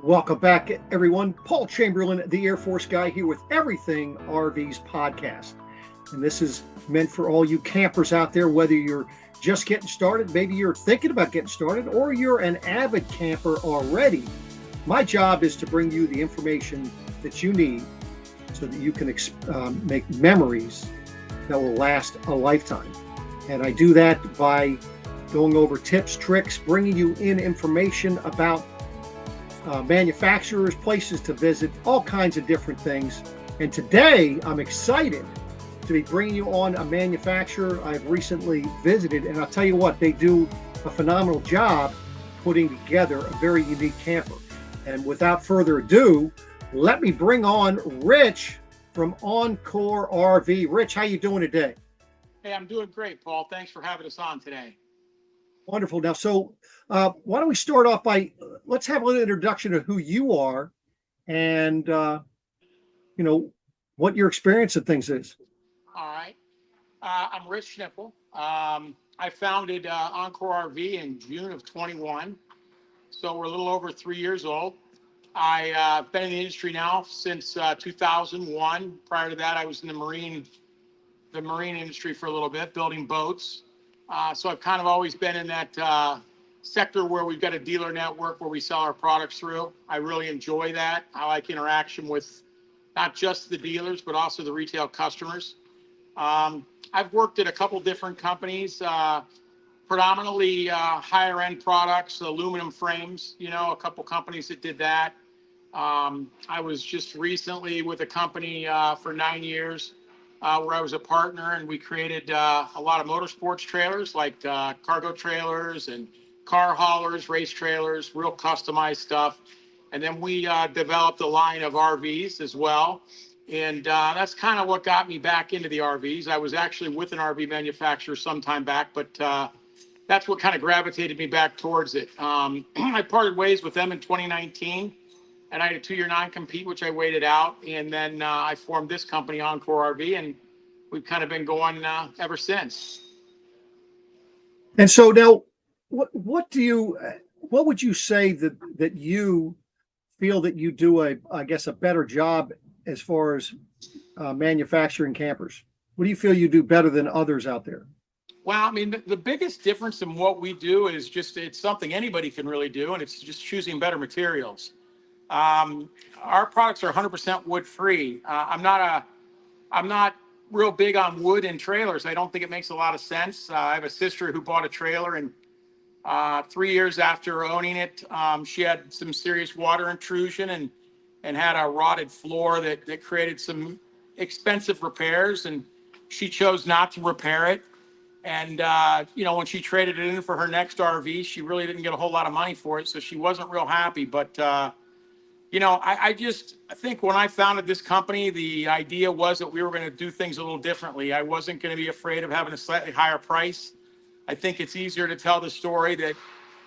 Welcome back, everyone. Paul Chamberlain, the Air Force guy, here with Everything RVs podcast. And this is meant for all you campers out there, whether you're just getting started, maybe you're thinking about getting started, or you're an avid camper already. My job is to bring you the information that you need so that you can make memories that will last a lifetime. And I do that by going over tips, tricks, bringing you in information about manufacturers, places to visit, all kinds of different things. And today I'm excited to be bringing you on a manufacturer I've recently visited. And I'll tell you what, they do a phenomenal job putting together a very unique camper. And without further ado, let me bring on Rich from Encore RV. Rich, how you doing today? Hey, I'm doing great, Paul. Thanks for having us on today. Wonderful. Now, so why don't we start off by, let's have a little introduction of who you are and, what your experience of things is. All right. I'm Rich 𝗧𝗵𝗲. I founded Encore RV in June of 21. So we're a little over 3 years old. I've been in the industry now since 2001. Prior to that, I was in the marine industry for a little bit, building boats. So I've kind of always been in that sector where we've got a dealer network where we sell our products through. I really enjoy that. I like interaction with not just the dealers, but also the retail customers. I've worked at a couple different companies, predominantly higher end products, aluminum frames, a couple companies that did that. I was just recently with a company for 9 years. Where I was a partner, and we created a lot of motorsports trailers like cargo trailers and car haulers, race trailers, real customized stuff. And then we developed a line of RVs as well. And that's kind of what got me back into the RVs. I was actually with an RV manufacturer some time back, but that's what kind of gravitated me back towards it. I parted ways with them in 2019. And I had a 2-year non-compete, which I waited out. And then I formed this company, Encore RV, and we've kind of been going ever since. And so now, what would you say that you feel that you do a better job as far as manufacturing campers? What do you feel you do better than others out there? Well, I mean, the biggest difference in what we do is it's something anybody can really do, and it's just choosing better materials. Our products are 100% wood free. I'm not real big on wood in trailers. I don't think it makes a lot of sense. I have a sister who bought a trailer, and 3 years after owning it, she had some serious water intrusion and had a rotted floor that created some expensive repairs, and she chose not to repair it. And, when she traded it in for her next RV, she really didn't get a whole lot of money for it. So she wasn't real happy, but, I think when I founded this company, the idea was that we were going to do things a little differently. I wasn't going to be afraid of having a slightly higher price. I think it's easier to tell the story that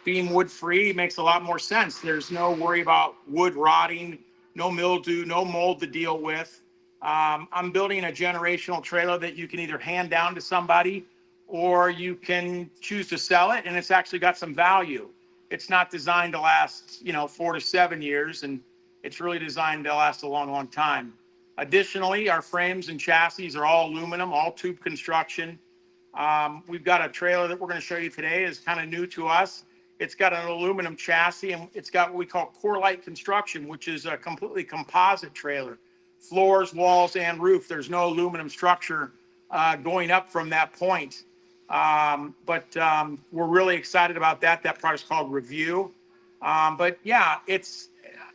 being wood free makes a lot more sense. There's no worry about wood rotting, no mildew, no mold to deal with. I'm building a generational trailer that you can either hand down to somebody or you can choose to sell it, and it's actually got some value. It's not designed to last, 4 to 7 years, and it's really designed to last a long, long time. Additionally, our frames and chassis are all aluminum, all tube construction. We've got a trailer that we're going to show you today is kind of new to us. It's got an aluminum chassis, and it's got what we call core light construction, which is a completely composite trailer. Floors, walls, and roof. There's no aluminum structure going up from that point. But we're really excited about that. That product's called Review. But yeah,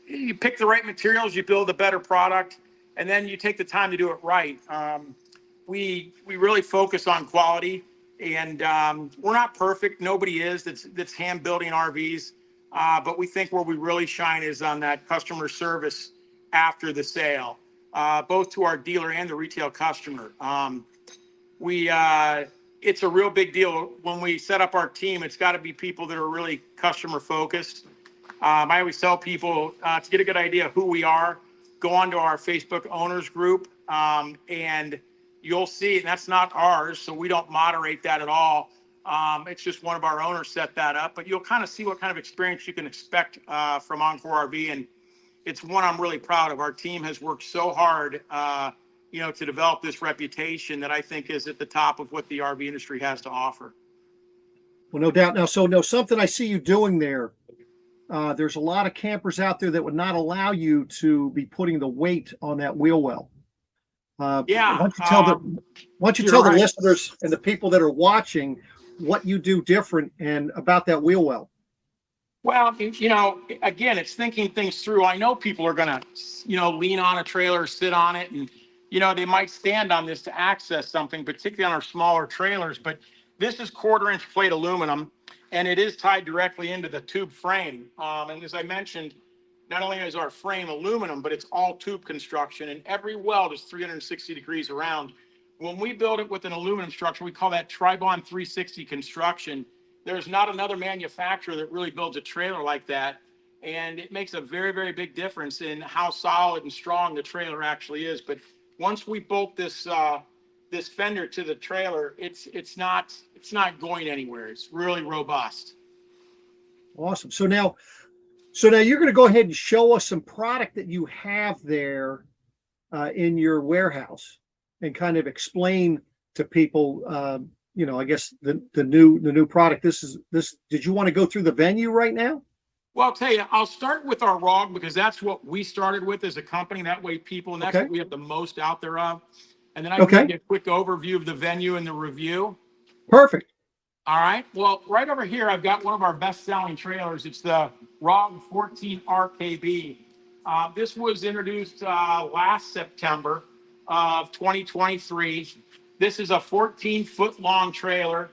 you pick the right materials, you build a better product, and then you take the time to do it right. We really focus on quality, and we're not perfect. Nobody is that's hand building RVs, but we think where we really shine is on that customer service after the sale, both to our dealer and the retail customer. It's a real big deal when we set up our team. It's got to be people that are really customer focused. I always tell people to get a good idea of who we are, go onto our Facebook owners group, and you'll see, and that's not ours, so we don't moderate that at all. It's just one of our owners set that up, but you'll kind of see what kind of experience you can expect from Encore RV, and it's one I'm really proud of. Our team has worked so hard, to develop this reputation that I think is at the top of what the RV industry has to offer. Well, no doubt. Now, something I see you doing there. There's a lot of campers out there that would not allow you to be putting the weight on that wheel well. Yeah. Why don't you tell the listeners and the people that are watching what you do different and about that wheel well? Well, again, it's thinking things through. I know people are going to, lean on a trailer, sit on it, and, they might stand on this to access something, particularly on our smaller trailers. But this is 1/4-inch plate aluminum, and it is tied directly into the tube frame. And as I mentioned, not only is our frame aluminum, but it's all tube construction, and every weld is 360 degrees around. When we build it with an aluminum structure, we call that Tri-Bond 360 construction. There's not another manufacturer that really builds a trailer like that. And it makes a very, very big difference in how solid and strong the trailer actually is. But once we bolt this this fender to the trailer, it's not going anywhere. It's really robust. Awesome. So now you're going to go ahead and show us some product that you have there in your warehouse, and kind of explain to people, I guess the new product. This. Did you want to go through the venue right now? Well, I'll tell you, I'll start with our ROG because that's what we started with as a company. That way people, and that's what we have the most out there of. And then I can give you a quick overview of the venue and the review. Perfect. All right. Well, right over here, I've got one of our best-selling trailers. It's the ROG 14 RKB. This was introduced last September of 2023. This is a 14-foot-long trailer.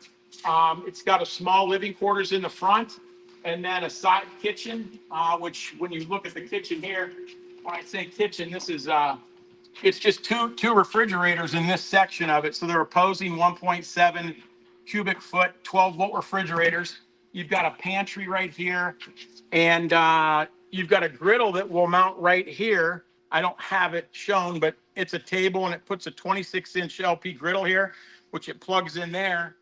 It's got a small living quarters in the front, and then a side kitchen, which when you look at the kitchen here, when I say kitchen, this is it's just two refrigerators in this section of it. So they're opposing 1.7 cubic foot, 12-volt refrigerators. You've got a pantry right here, and you've got a griddle that will mount right here. I don't have it shown, but it's a table, and it puts a 26-inch LP griddle here, which it plugs in there.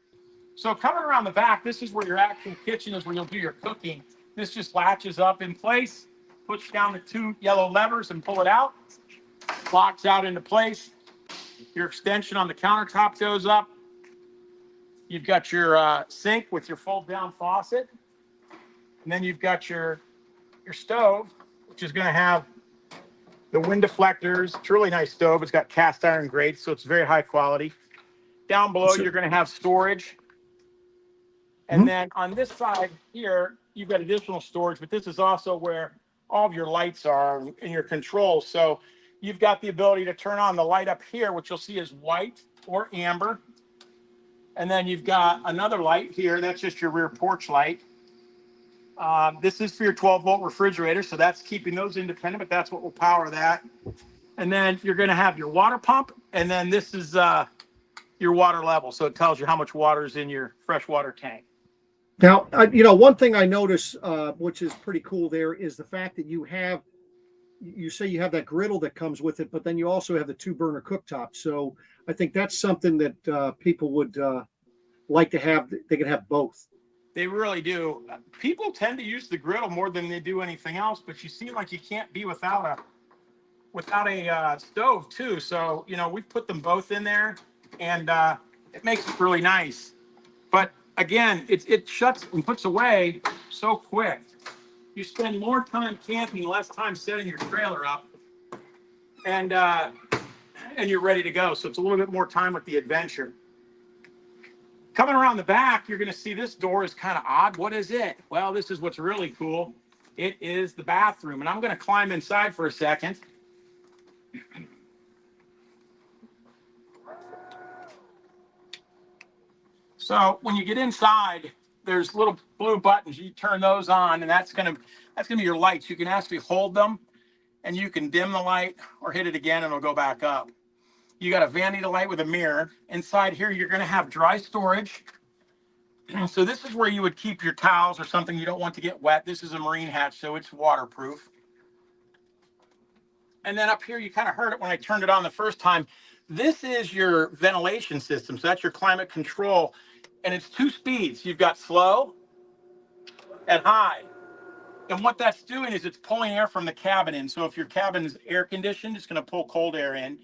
So coming around the back, this is where your actual kitchen is, where you'll do your cooking. This just latches up in place, push down the 2 yellow levers and pull it out. Locks out into place. Your extension on the countertop goes up. You've got your sink with your fold-down faucet. And then you've got your stove, which is going to have the wind deflectors. It's a really nice stove. It's got cast iron grates, so it's very high quality. Down below, you're going to have storage. And then on this side here, you've got additional storage, but this is also where all of your lights are and your controls. So you've got the ability to turn on the light up here, which you'll see is white or amber. And then you've got another light here. That's just your rear porch light. This is for your 12-volt refrigerator, so that's keeping those independent, but that's what will power that. And then you're going to have your water pump, and then this is your water level, so it tells you how much water is in your freshwater tank. Now, one thing I notice, which is pretty cool there, is the fact that you say you have that griddle that comes with it, but then you also have the 2-burner cooktop. So I think that's something that people would like to have. They can have both. They really do. People tend to use the griddle more than they do anything else, but you seem like you can't be without a stove too. So, we've put them both in there, and it makes it really nice. But again, it shuts and puts away so quick. You spend more time camping, less time setting your trailer up, and you're ready to go. So it's a little bit more time with the adventure. Coming around the back, you're going to see this door is kind of odd. What is it? Well, this is what's really cool. It is the bathroom, and I'm going to climb inside for a second. So when you get inside, there's little blue buttons. You turn those on, and that's gonna be your lights. You can actually hold them, and you can dim the light or hit it again, and it'll go back up. You got a vanity light with a mirror. Inside here, you're gonna have dry storage. So this is where you would keep your towels or something you don't want to get wet. This is a marine hatch, so it's waterproof. And then up here, you kind of heard it when I turned it on the first time. This is your ventilation system. So that's your climate control. and it's 2 speeds. You've got slow and high. And what that's doing is it's pulling air from the cabin in. So if your cabin is air conditioned, it's going to pull cold air in.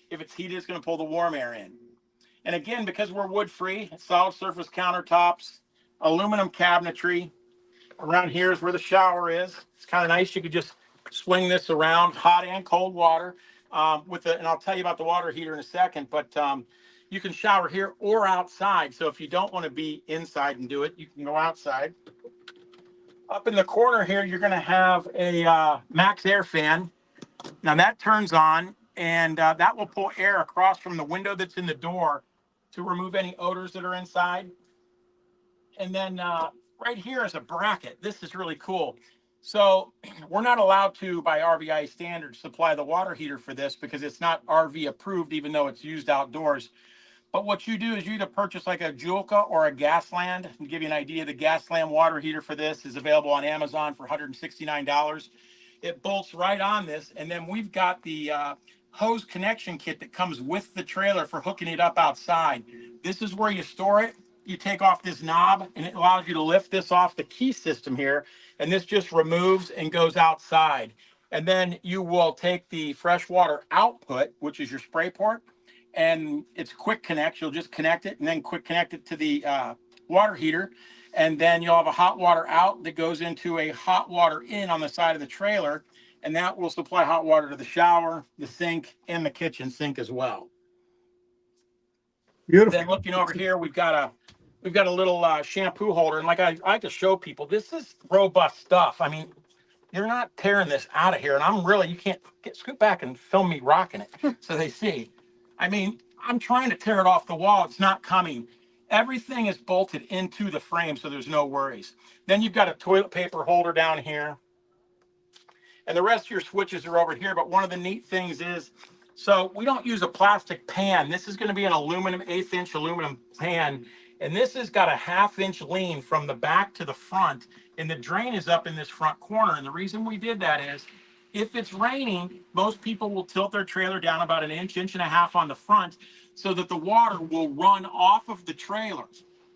If it's heated, it's going to pull the warm air in. And again, because we're wood free, solid surface countertops, aluminum cabinetry. Around here is where the shower is. It's kind of nice. You could just swing this around, hot and cold water. And I'll tell you about the water heater in a second, but you can shower here or outside. So if you don't want to be inside and do it, you can go outside. Up in the corner here, you're going to have a max air fan. Now that turns on, and that will pull air across from the window that's in the door to remove any odors that are inside. And then right here is a bracket. This is really cool. So we're not allowed to, by RVIA standards, supply the water heater for this because it's not RV approved, even though it's used outdoors. But what you do is you either purchase like a 𝗂𝗍𝗏 or a Gasland. To give you an idea, the Gasland water heater for this is available on Amazon for $169. It bolts right on this. And then we've got the hose connection kit that comes with the trailer for hooking it up outside. This is where you store it. You take off this knob and it allows you to lift this off the key system here. And this just removes and goes outside. And then you will take the freshwater output, which is your spray port, and it's quick connect. You'll just connect it and then quick connect it to the water heater. And then you'll have a hot water out that goes into a hot water in on the side of the trailer. And that will supply hot water to the shower, the sink, and the kitchen sink as well. Beautiful. Then looking over here, we've got a little shampoo holder. And like I like to show people, this is robust stuff. I mean, you're not tearing this out of here. And you can't scoot back and film me rocking it so they see. I mean, I'm trying to tear it off the wall. It's not coming. Everything is bolted into the frame, so there's no worries. Then you've got a toilet paper holder down here. And the rest of your switches are over here. But one of the neat things is, so we don't use a plastic pan. This is going to be an aluminum, 1/8 inch aluminum pan. And this has got a 1/2 inch lean from the back to the front. And the drain is up in this front corner. And the reason we did that is, if it's raining, most people will tilt their trailer down about 1 inch, 1.5 inches on the front so that the water will run off of the trailer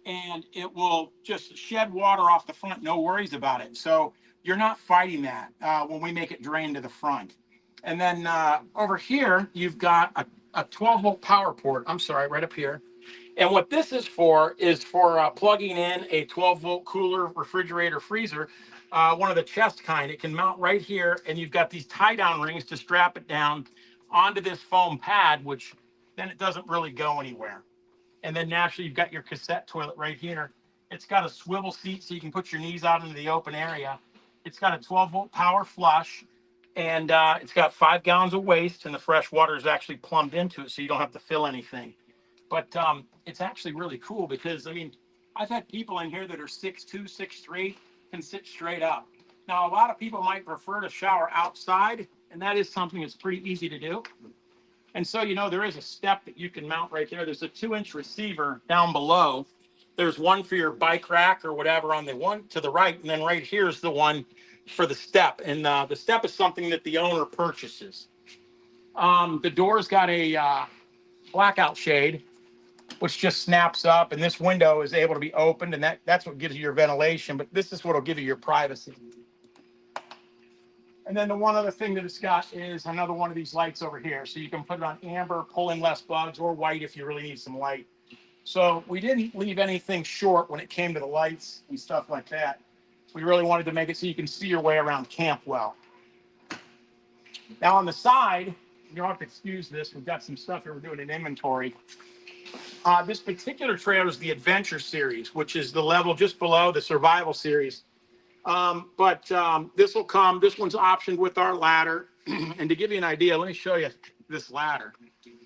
and it will just shed water off the front. No worries about it. So you're not fighting that when we make it drain to the front. And then over here, you've got a 12-volt power port. I'm sorry, right up here. And what this is for plugging in a 12-volt cooler, refrigerator, freezer, one of the chest kind. It can mount right here, and you've got these tie-down rings to strap it down onto this foam pad, which then it doesn't really go anywhere. And then naturally, you've got your cassette toilet right here. It's got a swivel seat so you can put your knees out into the open area. It's got a 12-volt power flush, and it's got 5 gallons of waste, and the fresh water is actually plumbed into it, so you don't have to fill anything. But it's actually really cool because, I mean, I've had people in here that are 6'2", 6'3", can sit straight up. Now, a lot of people might prefer to shower outside, and that is something that's pretty easy to do. And so, there is a step that you can mount right there. There's a 2-inch receiver down below. There's one for your bike rack or whatever on the one to the right, and then right here is the one for the step. And the step is something that the owner purchases. The door's got a blackout shade, which just snaps up, and this window is able to be opened, and that's what gives you your ventilation, but this is what will give you your privacy. And then the one other thing that it's got is another one of these lights over here. So you can put it on amber, pull in less bugs, or white if you really need some light. So we didn't leave anything short when it came to the lights and stuff like that. We really wanted to make it so you can see your way around camp well. Now on the side, you'll have to excuse this. We've got some stuff here we're doing in inventory. This particular trailer is the Adventure Series, which is the level just below the Survival Series. But this will come. This one's optioned with our ladder. And to give you an idea, let me show you this ladder.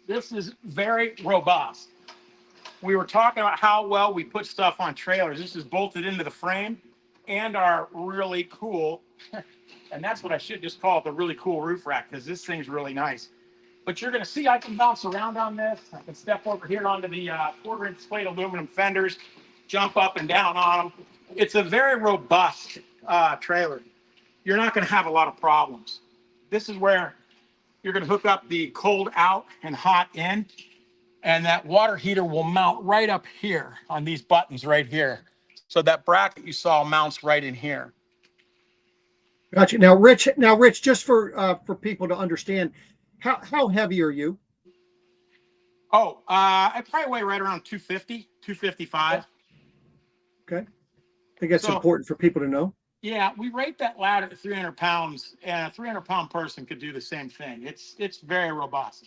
This is very robust. We were talking about how well we put stuff on trailers. This is bolted into the frame and our really cool, and that's what I should just call it, the really cool roof rack, because this thing's really nice. But you're going to see I can bounce around on this. I can step over here onto the 1/4-inch plate aluminum fenders, jump up and down on them. It's a very robust trailer. You're not going to have a lot of problems. This is where you're going to hook up the cold out and hot in. And that water heater will mount right up here on these buttons right here. So that bracket you saw mounts right in here. Gotcha. Now, Rich, just for people to understand, how heavy are you? Oh, I probably weigh right around 250, 255. Okay. I think that's important for people to know. Yeah, we rate that ladder at 300 pounds, and a 300-pound person could do the same thing. It's very robust.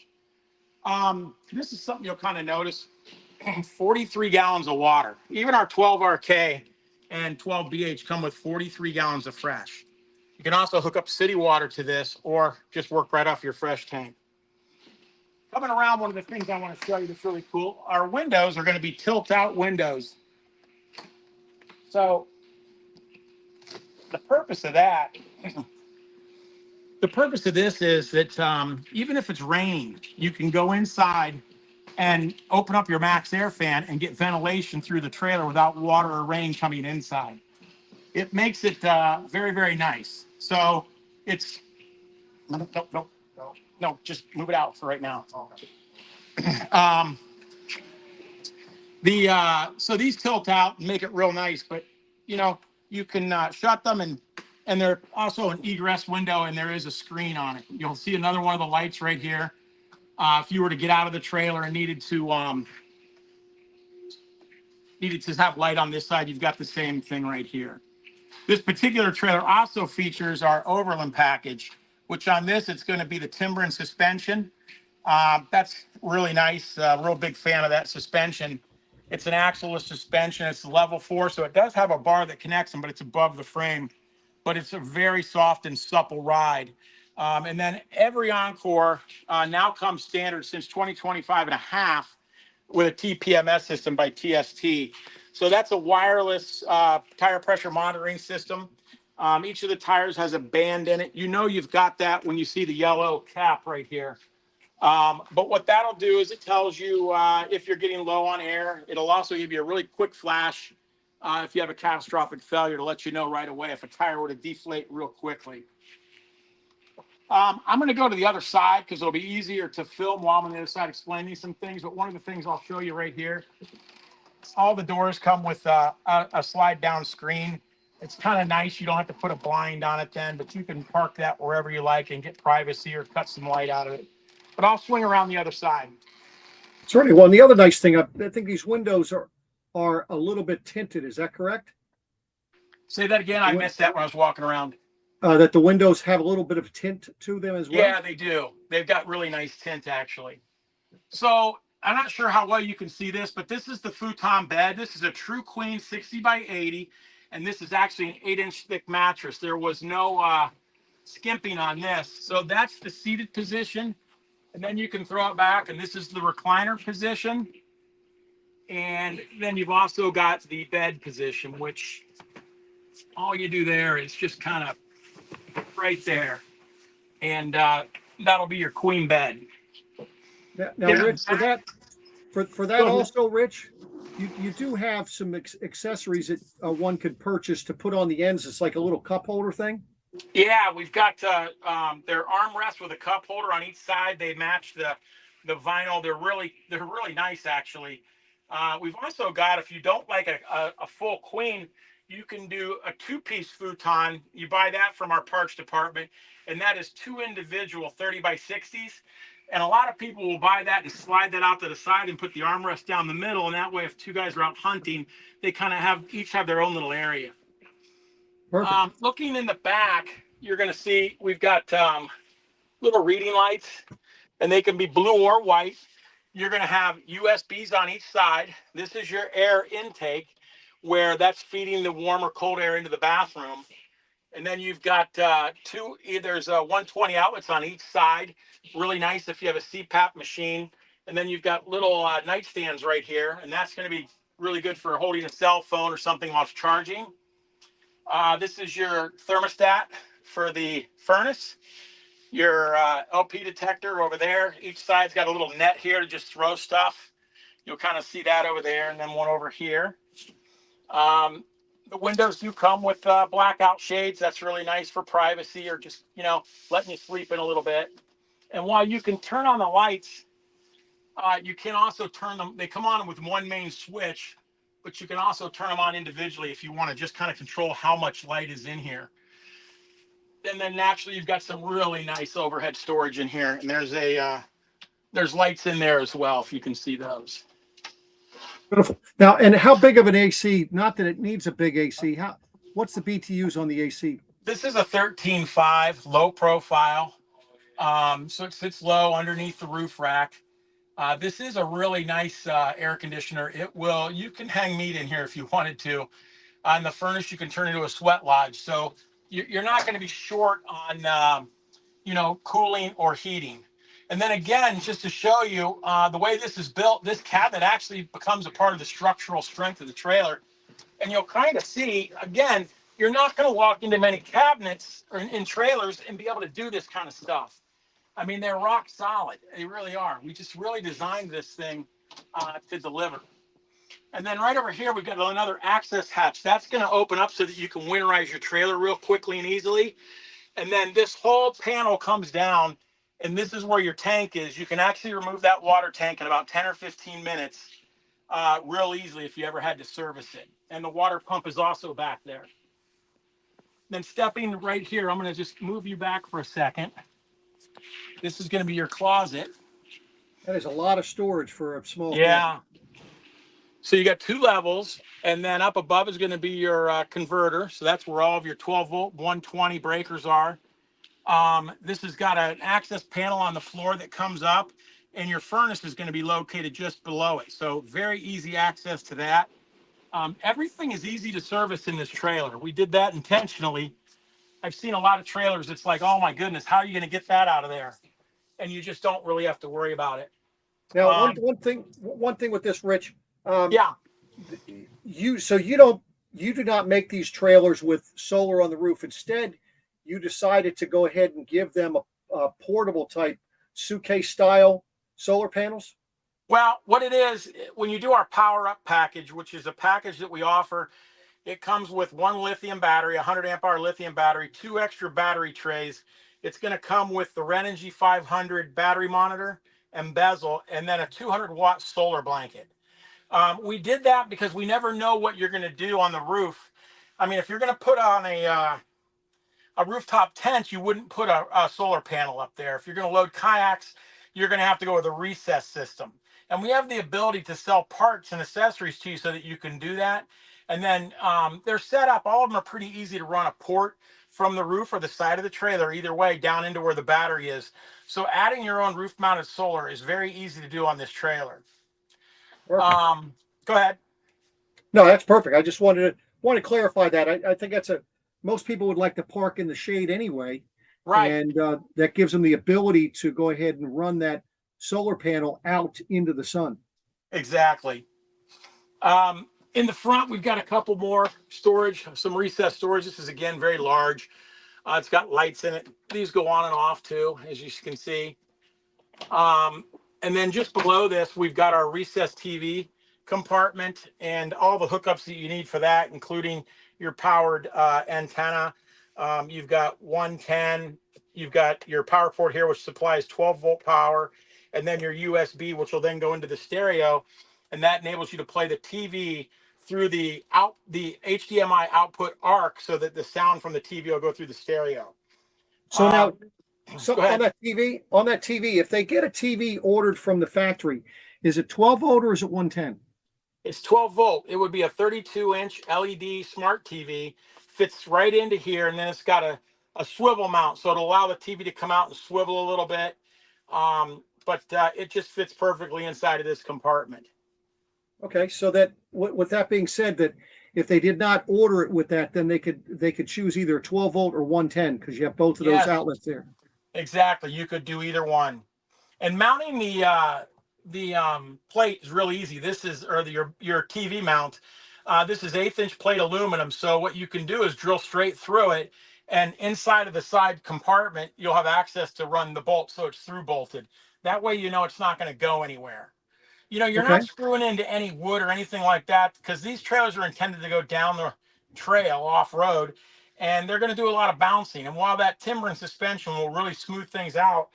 This is something you'll kind of notice. 43 gallons of water. Even our 12RK and 12BH come with 43 gallons of fresh. You can also hook up city water to this or just work right off your fresh tank. Coming around, one of the things I want to show you that's really cool, our windows are going to be tilt-out windows. So the purpose of that, the purpose of this is that even if it's raining, you can go inside and open up your max air fan and get ventilation through the trailer without water or rain coming inside. It makes it very, very nice. So it's, no, just move it out for right now. So these tilt out and make it real nice, but you know, you can shut them and they're also an egress window and there is a screen on it. You'll see another one of the lights right here. If you were to get out of the trailer and needed to have light on this side, you've got the same thing right here. This particular trailer also features our overland package, which on this, it's going to be the timber and suspension. That's really nice. Real big fan of that suspension. It's an axle-less suspension. It's level 4, so it does have a bar that connects them, but it's above the frame. But it's a very soft and supple ride. And then every Encore now comes standard since 2025 and a half with a TPMS system by TST. So that's a wireless tire pressure monitoring system. Each of the tires has a band in it. You know you've got that when you see the yellow cap right here. But what that'll do is it tells you if you're getting low on air. It'll also give you a really quick flash if you have a catastrophic failure to let you know right away if a tire were to deflate real quickly. I'm going to go to the other side because it'll be easier to film while I'm on the other side explaining some things. But one of the things I'll show you right here, all the doors come with a slide down screen. It's kind of nice. You don't have to put a blind on it then, but you can park that wherever you like and get privacy or cut some light out of it. But I'll swing around the other side. Certainly. Well, and the other nice thing, I think these windows are a little bit tinted. Is that correct? Say that again. I missed that when I was walking around. That the windows have a little bit of tint to them as well? Yeah, they do. They've got really nice tint, actually. So I'm not sure how well you can see this, but this is the futon bed. This is a true queen 60 by 80, and this is actually an 8-inch thick mattress. There was no skimping on this. So that's the seated position, and then you can throw it back, and this is the recliner position. And then you've also got the bed position, which all you do there is just kind of right there. And that'll be your queen bed. Now Rich, for that also, Rich, you do have some accessories that one could purchase to put on the ends. It's like a little cup holder thing. Yeah, we've got their armrest with a cup holder on each side. They match the vinyl. They're really nice, actually. We've also got, if you don't like a full queen, you can do a 2-piece futon. You buy that from our parts department, and that is 2 individual 30 by 60s. And a lot of people will buy that and slide that out to the side and put the armrest down the middle. And that way, if 2 guys are out hunting, they kind of each have their own little area. Perfect. Looking in the back, you're going to see we've got little reading lights, and they can be blue or white. You're going to have USBs on each side. This is your air intake, where that's feeding the warm or cold air into the bathroom. And then you've got there's 120 outlets on each side. Really nice if you have a CPAP machine. And then you've got little nightstands right here, and that's going to be really good for holding a cell phone or something while it's charging. This is your thermostat for the furnace. Your LP detector over there. Each side's got a little net here to just throw stuff. You'll kind of see that over there, and then one over here. The windows do come with blackout shades. That's really nice for privacy or just, letting you sleep in a little bit. And while you can turn on the lights, You can also turn them, they come on with one main switch, but you can also turn them on individually if you want to just kind of control how much light is in here. And then naturally, you've got some really nice overhead storage in here. And there's lights in there as well, if you can see those. Beautiful. Now, and how big of an AC? Not that it needs a big AC. What's the BTUs on the AC? This is a 13.5 low profile. So it sits low underneath the roof rack. This is a really nice air conditioner. You can hang meat in here if you wanted to. On the furnace, you can turn it into a sweat lodge. So you're not going to be short on, cooling or heating. And then again, just to show you the way this is built, this cabinet actually becomes a part of the structural strength of the trailer. And you'll kind of see, again, you're not going to walk into many cabinets or in trailers and be able to do this kind of stuff. I mean, they're rock solid. They really are. We just really designed this thing to deliver. And then right over here, we've got another access hatch. That's going to open up so that you can winterize your trailer real quickly and easily. And then this whole panel comes down, and this is where your tank is. You can actually remove that water tank in about 10 or 15 minutes real easily if you ever had to service it. And the water pump is also back there. Then stepping right here, I'm going to just move you back for a second. This is going to be your closet. That is a lot of storage for a small Yeah. So you got 2 levels, and then up above is going to be your converter. So that's where all of your 12-volt 120 breakers are. This has got an access panel on the floor that comes up, and your furnace is going to be located just below it. So very easy access to that. Everything is easy to service in this trailer. We did that intentionally. I've seen a lot of trailers. It's like, oh my goodness, how are you going to get that out of there? And you just don't really have to worry about it. Now, one thing with this, Rich. Yeah. You do not make these trailers with solar on the roof. Instead, you decided to go ahead and give them a portable type suitcase style solar panels. Well, what it is, when you do our power up package, which is a package that we offer, it comes with 1 lithium battery, 100 amp hour lithium battery, 2 extra battery trays. It's going to come with the Renogy 500 battery monitor and bezel, and then a 200-watt solar blanket. We did that because we never know what you're going to do on the roof. I mean, if you're going to put on a rooftop tent, you wouldn't put a solar panel up there. If you're going to load kayaks, you're going to have to go with a recess system. And we have the ability to sell parts and accessories to you so that you can do that. And then they're set up, all of them are pretty easy to run a port from the roof or the side of the trailer, either way, down into where the battery is. So adding your own roof mounted solar is very easy to do on this trailer. Go ahead. No, that's perfect. I just wanted to clarify that. I think most people would like to park in the shade anyway. Right. And that gives them the ability to go ahead and run that solar panel out into the sun. Exactly. In the front, we've got a couple more storage, some recessed storage. This is, again, very large. It's got lights in it. These go on and off, too, as you can see. And then just below this, we've got our recessed TV compartment and all the hookups that you need for that, including your powered antenna. You've got 110. You've got your power port here, which supplies 12-volt power, and then your USB, which will then go into the stereo, and that enables you to play the TV through the HDMI output arc, so that the sound from the TV will go through the stereo. So now, on that TV, if they get a TV ordered from the factory, is it 12 volt or is it 110? It's 12 volt. It would be a 32-inch LED smart TV, fits right into here, and then it's got a swivel mount, so it'll allow the TV to come out and swivel a little bit. But it just fits perfectly inside of this compartment. Okay, so that with that being said, that if they did not order it with that, then they could choose either 12 volt or 110 because you have both of those outlets there. Exactly, you could do either one. And mounting the plate is really easy. This is your TV mount. This is 1/8-inch plate aluminum. So what you can do is drill straight through it, and inside of the side compartment, you'll have access to run the bolt, so it's through bolted. That way, it's not going to go anywhere. You're not screwing into any wood or anything like that, because these trailers are intended to go down the trail off-road, and they're going to do a lot of bouncing. And while that timber and suspension will really smooth things out,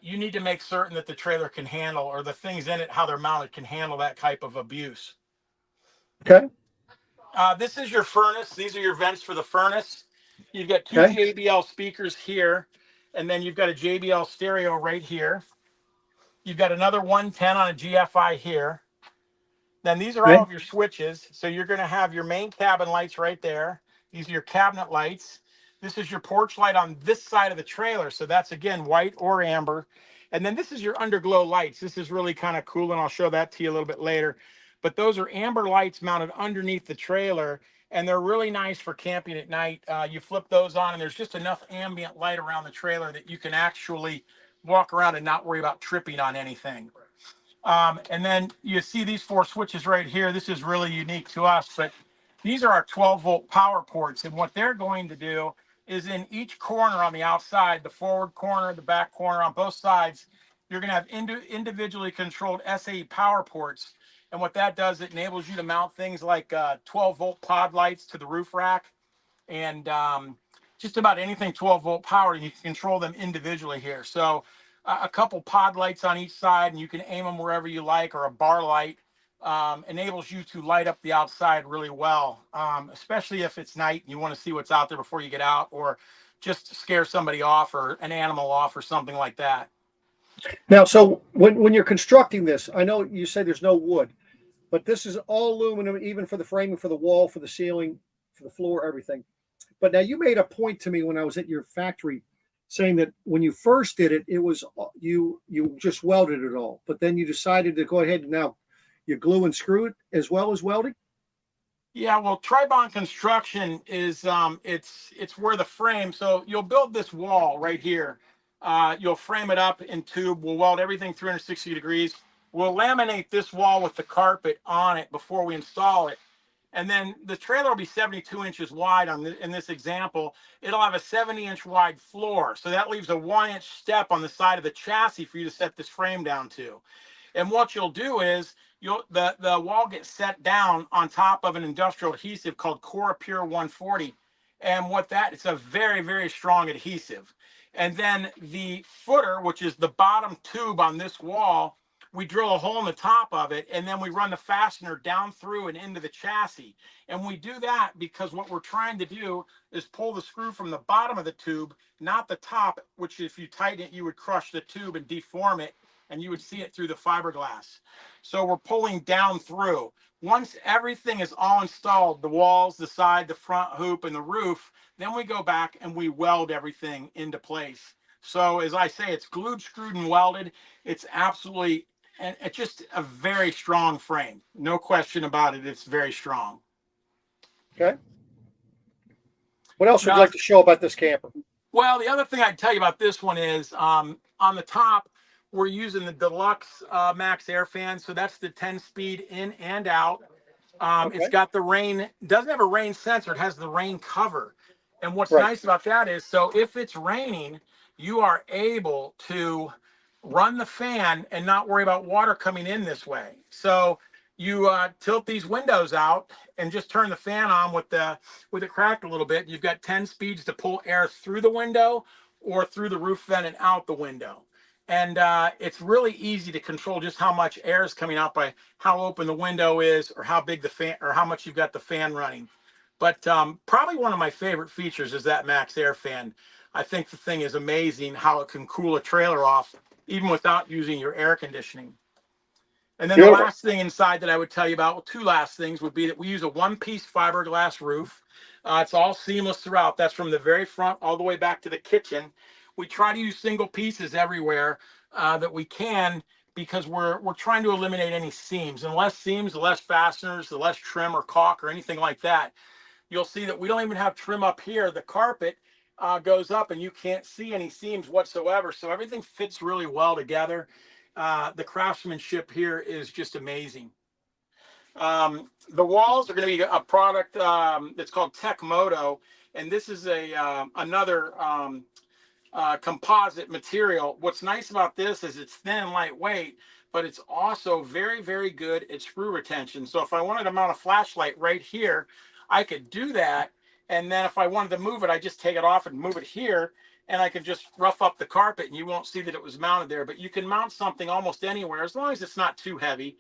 you need to make certain that the trailer can handle, or the things in it, how they're mounted, can handle that type of abuse. Okay. This is your furnace. These are your vents for the furnace. You've got two Okay. JBL speakers here, and then you've got a JBL stereo right here. You've got another 110 on a GFI here. Then these are all Okay. of your switches. So you're going to have your main cabin lights right there. These are your cabinet lights. This is your porch light on this side of the trailer. So that's, again, white or amber. And then this is your underglow lights. This is really kind of cool, and I'll show that to you a little bit later. But those are amber lights mounted underneath the trailer, and they're really nice for camping at night. You flip those on, and there's just enough ambient light around the trailer that you can actually walk around and not worry about tripping on anything. And then you see these four switches right here. This is really unique to us, but these are our 12-volt power ports. And what they're going to do is, in each corner on the outside, the forward corner, the back corner, on both sides, you're going to have individually controlled SAE power ports. And what that does, it enables you to mount things like 12-volt pod lights to the roof rack, and just about anything 12-volt power, and you can control them individually here. So a couple pod lights on each side, and you can aim them wherever you like, or a bar light enables you to light up the outside really well, especially if it's night and you want to see what's out there before you get out, or just scare somebody off, or an animal off, or something like that. Now, so when you're constructing this, I know you say there's no wood, but this is all aluminum, even for the framing, for the wall, for the ceiling, for the floor, everything. But now, you made a point to me when I was at your factory, saying that when you first did it, it was you just welded it all, but then you decided to go ahead and now you glue and screw it as well as welding. Yeah, well, tri-bond construction is it's where the frame. So you'll build this wall right here. You'll frame it up in tube. We'll weld everything 360 degrees. We'll laminate this wall with the carpet on it before we install it. And then the trailer will be 72 inches wide in this example. It'll have a 70-inch wide floor. So that leaves a 1-inch step on the side of the chassis for you to set this frame down to. And what you'll do is the wall gets set down on top of an industrial adhesive called 𝗂𝗃 140. And it's a very, very strong adhesive. And then the footer, which is the bottom tube on this wall, we drill a hole in the top of it, and then we run the fastener down through and into the chassis. And we do that because what we're trying to do is pull the screw from the bottom of the tube, not the top, which if you tighten it, you would crush the tube and deform it, and you would see it through the fiberglass. So we're pulling down through. Once everything is all installed, the walls, the side, the front hoop, and the roof, then we go back and we weld everything into place. So as I say, it's glued, screwed, and welded. It's absolutely, and it's just a very strong frame. No question about it. It's very strong. Okay. What else would you like to show about this camper? Well, the other thing I'd tell you about this one is on the top, we're using the Deluxe Max Air Fan. So that's the 10-speed in and out. Okay. It's got the rain, doesn't have a rain sensor. It has the rain cover. And what's nice about that is, so if it's raining, you are able to run the fan and not worry about water coming in this way. So you tilt these windows out and just turn the fan on with it cracked a little bit. You've got 10 speeds to pull air through the window or through the roof vent and out the window. And it's really easy to control just how much air is coming out by how open the window is, or how big the fan, or how much you've got the fan running. But probably one of my favorite features is that Max Air Fan. I think the thing is amazing how it can cool a trailer off even without using your air conditioning. And then the last thing inside that I would tell you about, well, two last things would be that we use a one-piece fiberglass roof. It's all seamless throughout. That's from the very front all the way back to the kitchen. We try to use single pieces everywhere that we can, because we're trying to eliminate any seams. And less seams, the less fasteners, the less trim or caulk or anything like that. You'll see that we don't even have trim up here. The carpet goes up and you can't see any seams whatsoever. So everything fits really well together. The craftsmanship here is just amazing. The walls are going to be a product that's called 𝚂𝚘𝚘, and this is another composite material. What's nice about this is it's thin and lightweight, but it's also very, very good at screw retention. So if I wanted to mount a flashlight right here, I could do that, And then if I wanted to move it, I just take it off and move it here, and I can just rough up the carpet and you won't see that it was mounted there. But you can mount something almost anywhere as long as it's not too heavy.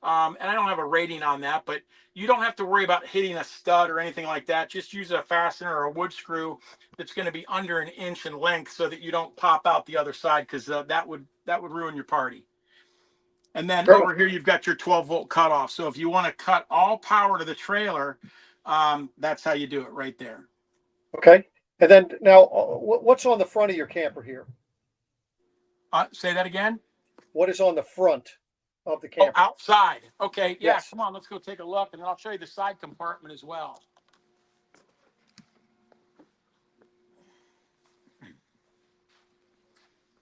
And I don't have a rating on that, but you don't have to worry about hitting a stud or anything like that. Just use a fastener or a wood screw that's going to be under 1 inch in length so that you don't pop out the other side, because that would ruin your party. And then over here, you've got your 12-volt cutoff. So if you want to cut all power to the trailer, that's how you do it right there. Okay. And then now, what's on the front of your camper here? Say that again. What is on the front of the camper? Oh, outside. Okay. Yeah. Yes. Come on, let's go take a look, and then I'll show you the side compartment as well.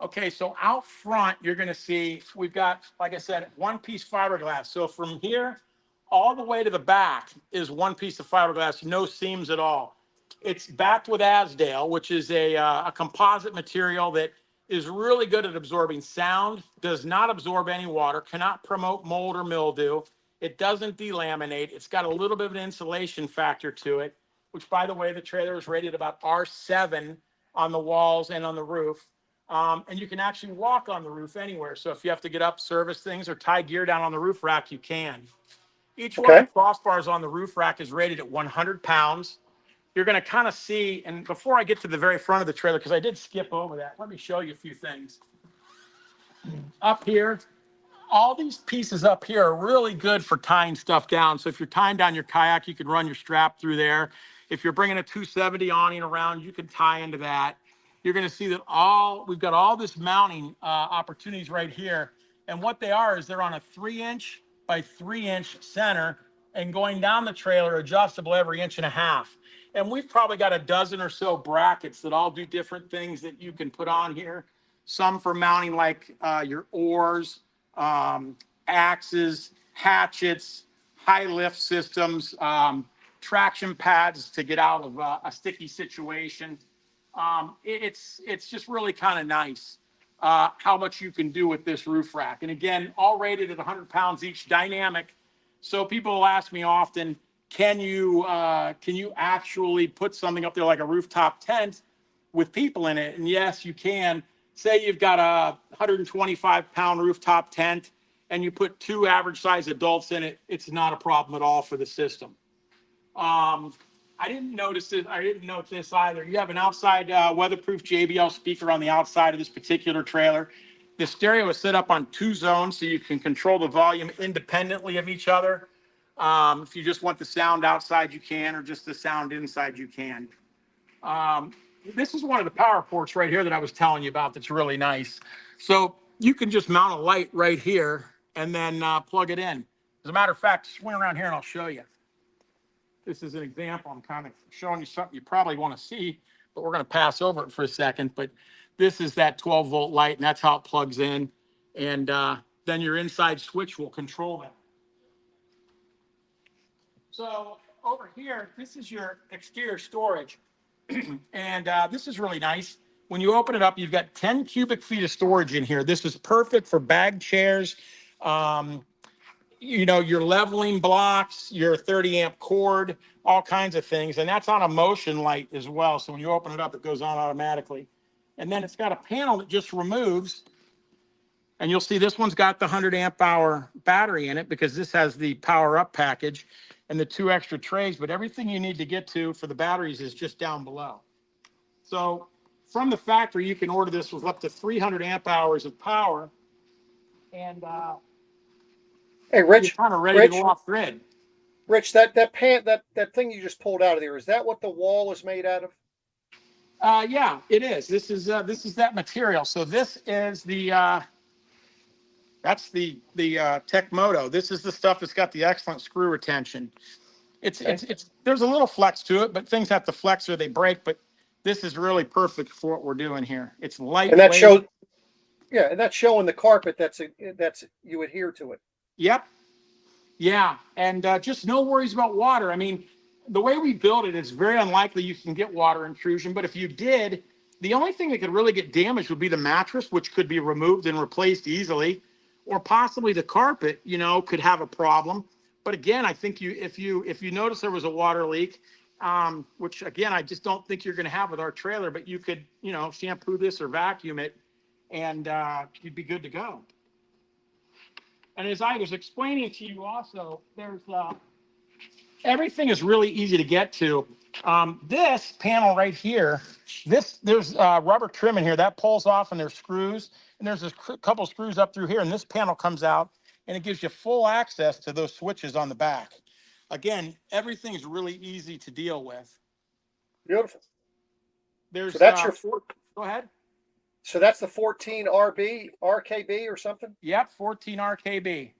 Okay, so out front, you're going to see we've got, like I said, one-piece fiberglass. So from here all the way to the back is one piece of fiberglass, no seams at all. It's backed with 𝐴ZDAIL, which is a composite material that is really good at absorbing sound, does not absorb any water, cannot promote mold or mildew. It doesn't delaminate. It's got a little bit of an insulation factor to it, which, by the way, the trailer is rated about R7 on the walls and on the roof. And you can actually walk on the roof anywhere. So if you have to get up, service things, or tie gear down on the roof rack, you can. Each one of the crossbars on the roof rack is rated at 100 pounds. You're going to kind of see, and before I get to the very front of the trailer, because I did skip over that, let me show you a few things. Up here, all these pieces up here are really good for tying stuff down. So if you're tying down your kayak, you can run your strap through there. If you're bringing a 270 awning around, you can tie into that. You're going to see that we've got all this mounting opportunities right here. And what they are is they're on a 3-inch by 3-inch center, and going down the trailer, adjustable every 1.5 inches. And we've probably got a dozen or so brackets that all do different things that you can put on here. Some for mounting like your oars, axes, hatchets, high lift systems, traction pads to get out of a sticky situation. It's just really kind of nice how much you can do with this roof rack. And again, all rated at 100 pounds each, dynamic. So people will ask me often, can you actually put something up there like a rooftop tent with people in it? And yes, you can. Say you've got a 125-pound rooftop tent and you put 2 average size adults in it, it's not a problem at all for the system. I didn't notice this. I didn't note this either. You have an outside weatherproof JBL speaker on the outside of this particular trailer. The stereo is set up on 2 zones, so you can control the volume independently of each other. If you just want the sound outside, you can, or just the sound inside, you can. This is one of the power ports right here that I was telling you about that's really nice. So you can just mount a light right here and then plug it in. As a matter of fact, swing around here and I'll show you. This is an example. I'm kind of showing you something you probably want to see, but we're going to pass over it for a second. But this is that 12-volt light, and that's how it plugs in. And then your inside switch will control that. So over here, this is your exterior storage. And this is really nice. When you open it up, you've got 10 cubic feet of storage in here. This is perfect for bag chairs, your leveling blocks, your 30-amp cord, all kinds of things. And that's on a motion light as well. So when you open it up, it goes on automatically. And then it's got a panel that just removes. And you'll see this one's got the 100-amp-hour battery in it because this has the power up package and the 2 extra trays. But everything you need to get to for the batteries is just down below. So from the factory, you can order this with up to 300 amp hours of power. And hey, Rich, you're kind of ready to go off grid. Rich, that thing you just pulled out of there, is that what the wall is made out of? Yeah, it is. This is that material. So this is the that's the 𝗃𝗵𝗲. This is the stuff that's got the excellent screw retention. It's there's a little flex to it, but things have to flex or they break. But this is really perfect for what we're doing here. It's lightweight. And that shows, yeah, and that's showing the carpet that's you adhere to it. Yep. Yeah, and just no worries about water. I mean, the way we build it, it's very unlikely you can get water intrusion. But if you did, the only thing that could really get damaged would be the mattress, which could be removed and replaced easily, or possibly the carpet. Could have a problem. But again, I think if you notice there was a water leak, which again, I just don't think you're going to have with our trailer, but you could, shampoo this or vacuum it and you'd be good to go. And as I was explaining to you also, there's everything is really easy to get to. This panel right here, there's rubber trim in here that pulls off, and there's screws, and there's a couple screws up through here, and this panel comes out, and it gives you full access to those switches on the back. Again, everything's really easy to deal with. Beautiful. There's so that's your go ahead. So that's the 14 RKB or something? Yep, 14 RKB.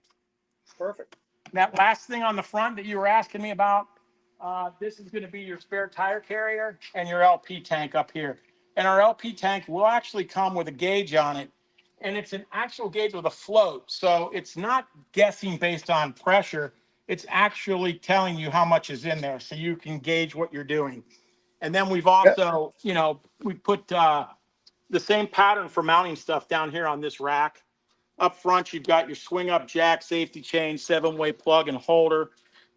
Perfect. That last thing on the front that you were asking me about, this is going to be your spare tire carrier and your LP tank up here. And our LP tank will actually come with a gauge on it. And it's an actual gauge with a float. So it's not guessing based on pressure. It's actually telling you how much is in there so you can gauge what you're doing. And then we've also, we put the same pattern for mounting stuff down here on this rack. Up front, you've got your swing up jack, safety chain, 7-way plug and holder,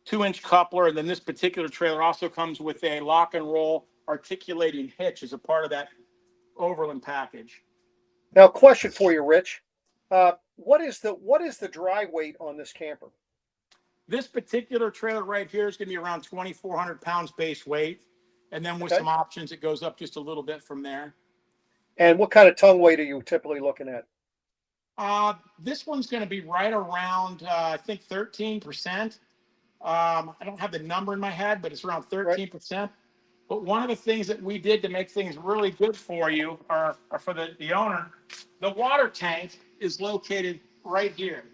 2-inch coupler. And then this particular trailer also comes with a lock and roll articulating hitch as a part of that Overland package. Now, question for you, Rich. What is the dry weight on this camper? This particular trailer right here is going to be around 2,400 pounds base weight. And then with some options, it goes up just a little bit from there. And what kind of tongue weight are you typically looking at? This one's going to be right around, I think 13%. I don't have the number in my head, but it's around 13%. Right. But one of the things that we did to make things really good for you, or for the owner, the water tank is located right here.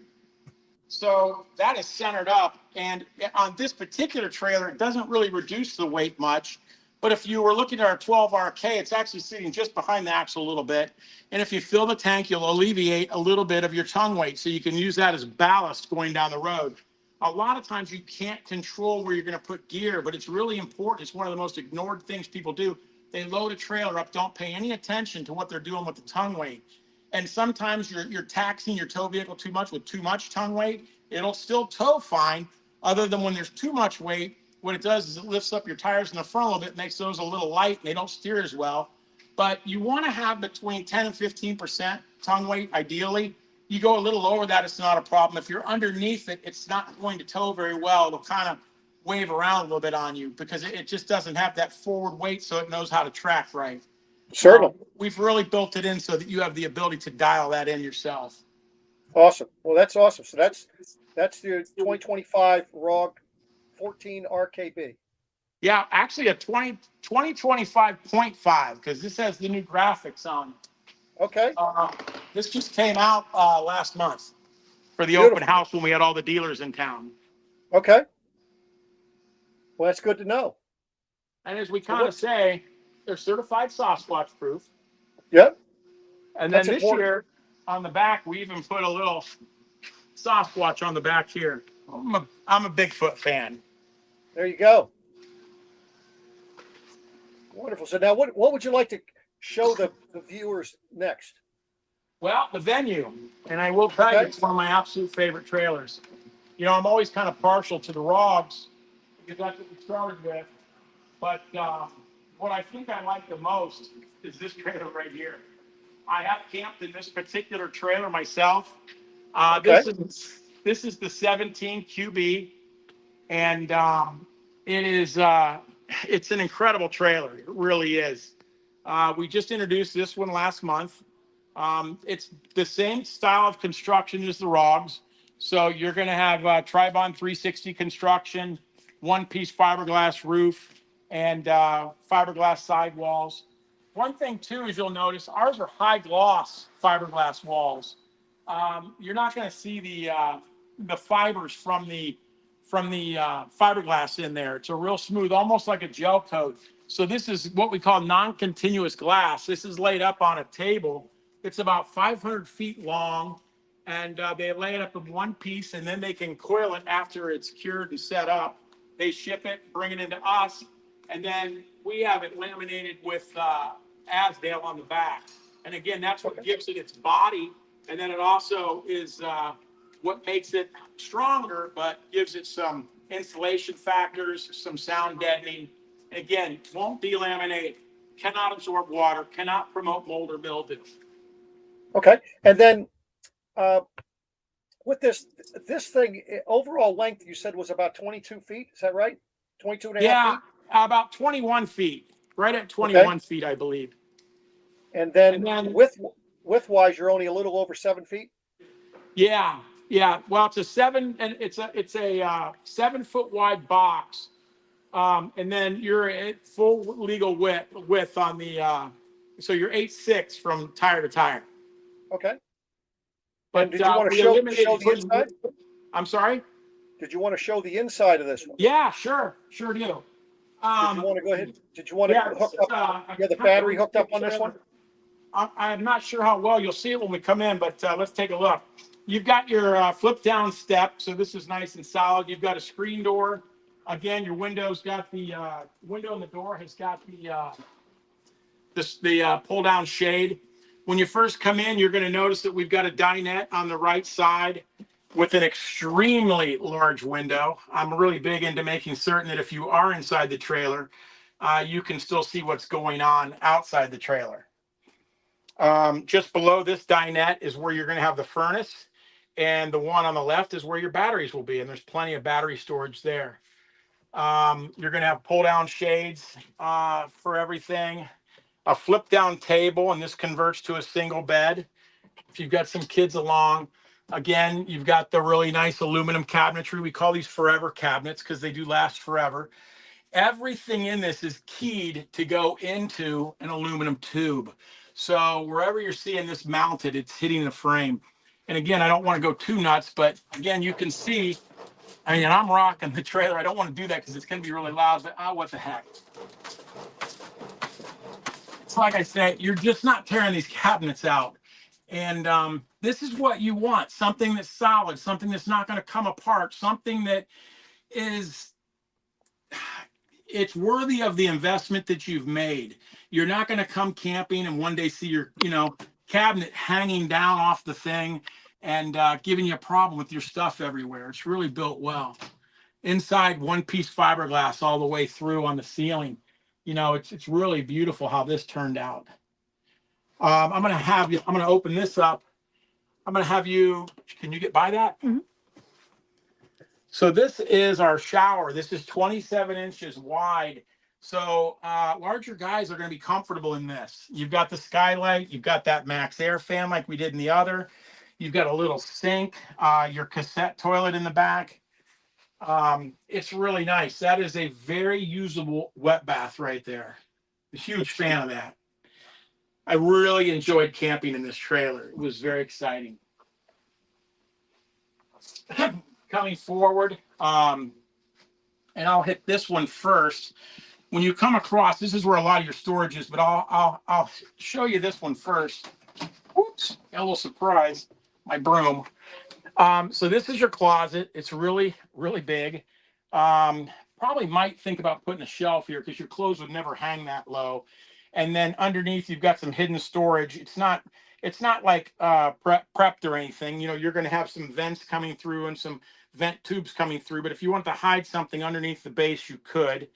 So that is centered up. And on this particular trailer, it doesn't really reduce the weight much. But if you were looking at our 12RK, it's actually sitting just behind the axle a little bit. And if you fill the tank, you'll alleviate a little bit of your tongue weight. So you can use that as ballast going down the road. A lot of times you can't control where you're going to put gear, but it's really important. It's one of the most ignored things people do. They load a trailer up, don't pay any attention to what they're doing with the tongue weight. And sometimes you're taxing your tow vehicle too much with too much tongue weight. It'll still tow fine, other than when there's too much weight. What it does is it lifts up your tires in the front a little bit, makes those a little light, and they don't steer as well. But you want to have between 10 and 15% tongue weight, ideally. You go a little over that, it's not a problem. If you're underneath it, it's not going to tow very well. It'll kind of wave around a little bit on you because it just doesn't have that forward weight, so it knows how to track right. Certainly. We've really built it in so that you have the ability to dial that in yourself. Awesome. Well, that's awesome. So that's the 2025 ROG 14 RKB. Yeah, actually a 2025.5 because this has the new graphics on it. Okay. This just came out last month for the Beautiful. open house when we had all the dealers in town. Okay. Well, that's good to know. And as we kind of say, they're certified Sasquatch proof. Yep. And then this year on the back, we even put a little Sasquatch on the back here. I'm a Bigfoot fan. There you go. Wonderful. So now what would you like to show the viewers next? Well, the venue. And I will tell you, it's one of my absolute favorite trailers. I'm always kind of partial to the ROGs because that's what we started with. But what I think I like the most is this trailer right here. I have camped in this particular trailer myself. This is the 𝗵𝗵𝗞 𝗙𝗑𝐵, and it's an incredible trailer. It really is. We just introduced this one last month. It's the same style of construction as the ROGs. So you're going to have Tribond 360 construction, one-piece fiberglass roof, and fiberglass sidewalls. One thing too is you'll notice ours are high gloss fiberglass walls. You're not going to see the fibers from the fiberglass in there. It's a real smooth, almost like a gel coat. So this is what we call non-continuous glass. This is laid up on a table. It's about 500 feet long, and they lay it up in one piece, and then they can coil it after it's cured and set up. They ship it, bring it into us, and then we have it laminated with 𝐴ZDALE on the back. And again, that's what gives it its body. And then it also is what makes it stronger, but gives it some insulation factors, some sound deadening, Again, won't delaminate, cannot absorb water, cannot promote mold or mildew. Okay. And then with this thing, overall length, you said was about 22 feet. Is that right? 22 and a half Yeah, feet? about 21 feet, right at Okay. 21 feet, I believe. And then width-wise, you're only a little over 7 feet? Yeah, yeah. Well, it's a 7-foot wide box. And then you're at full legal width on the, so you're 8'6" from tire to tire. Okay. But and did you want to we show eliminated the inside? I'm sorry? Did you want to show the inside of this one? Yeah, sure do. Did you want to go ahead? Did you want to Yeah, hook up? You have the battery hooked up on this one? I'm not sure how well you'll see it when we come in, but let's take a look. You've got your flip down step, so this is nice and solid. You've got a screen door. Again, your window's got the window in the door has got the pull down shade. When you first come in, you're going to notice that we've got a dinette on the right side with an extremely large window. I'm really big into making certain that if you are inside the trailer, you can still see what's going on outside the trailer. Just below this dinette is where you're going to have the furnace, and the one on the left is where your batteries will be, and there's plenty of battery storage there. You're going to have pull down shades for everything, a flip down table, and this converts to a single bed if you've got some kids along. Again, you've got the really nice aluminum cabinetry. We call these forever cabinets because they do last forever. Everything in this is keyed to go into an aluminum tube. So wherever you're seeing this mounted, it's hitting the frame. And again, I don't want to go too nuts, but again, you can see, I mean, I'm rocking the trailer. I don't want to do that because it's going to be really loud, but what the heck. It's like I said, you're just not tearing these cabinets out. And this is what you want, something that's solid, something that's not going to come apart, something that is, it's worthy of the investment that you've made. You're not going to come camping and one day see your, cabinet hanging down off the thing and giving you a problem with your stuff everywhere. It's really built well. Inside, one-piece fiberglass all the way through on the ceiling. It's really beautiful how this turned out. I'm going to open this up. I'm going to have you, can you get by that? Mm-hmm. So this is our shower. This is 27 inches wide. So larger guys are going to be comfortable in this. You've got the skylight. You've got that max air fan like we did in the other. You've got a little sink, your cassette toilet in the back. It's really nice. That is a very usable wet bath right there. A huge fan of that. I really enjoyed camping in this trailer. It was very exciting. Coming forward, and I'll hit this one first. When you come across, this is where a lot of your storage is, but I'll show you this one first. Oops, got a little surprise. My broom. So this is your closet. It's really, really big. Probably might think about putting a shelf here because your clothes would never hang that low. And then underneath, you've got some hidden storage. It's not like prepped or anything. You're going to have some vents coming through and some vent tubes coming through. But if you want to hide something underneath the base, you could.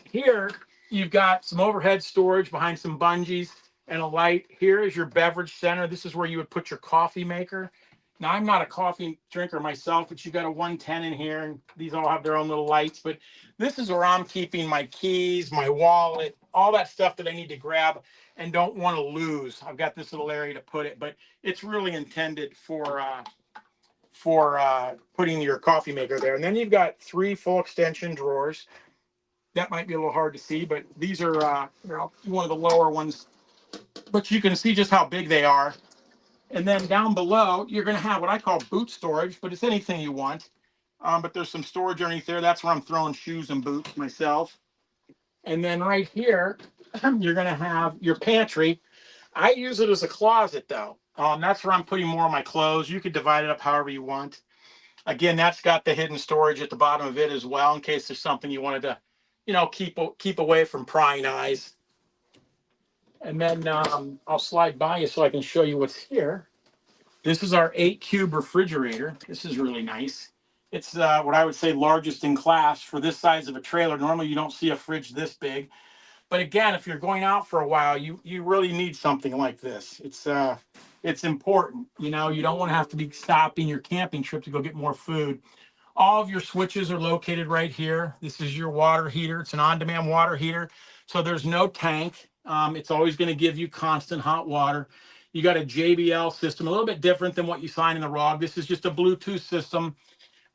Here, you've got some overhead storage behind some bungees and a light. Here is your beverage center. This is where you would put your coffee maker. Now, I'm not a coffee drinker myself, but you got a 110 in here, and these all have their own little lights. But this is where I'm keeping my keys, my wallet, all that stuff that I need to grab and don't want to lose. I've got this little area to put it, but it's really intended for putting your coffee maker there. And then you've got 3 full extension drawers. That might be a little hard to see, but these are one of the lower ones. But you can see just how big they are. And then down below, you're going to have what I call boot storage, but it's anything you want. But there's some storage underneath there. That's where I'm throwing shoes and boots myself. And then right here, you're going to have your pantry. I use it as a closet, though. That's where I'm putting more of my clothes. You could divide it up however you want. Again, that's got the hidden storage at the bottom of it as well, in case there's something you wanted to, keep away from prying eyes. And then I'll slide by you so I can show you what's here. This is our 8-cube refrigerator. This is really nice. It's what I would say largest in class for this size of a trailer. Normally you don't see a fridge this big. But again, if you're going out for a while, you really need something like this. It's important. You know, you don't want to have to be stopping your camping trip to go get more food. All of your switches are located right here. This is your water heater. It's an on-demand water heater. So there's no tank. It's always going to give you constant hot water. You got a JBL system, a little bit different than what you find in the ROG. This is just a Bluetooth system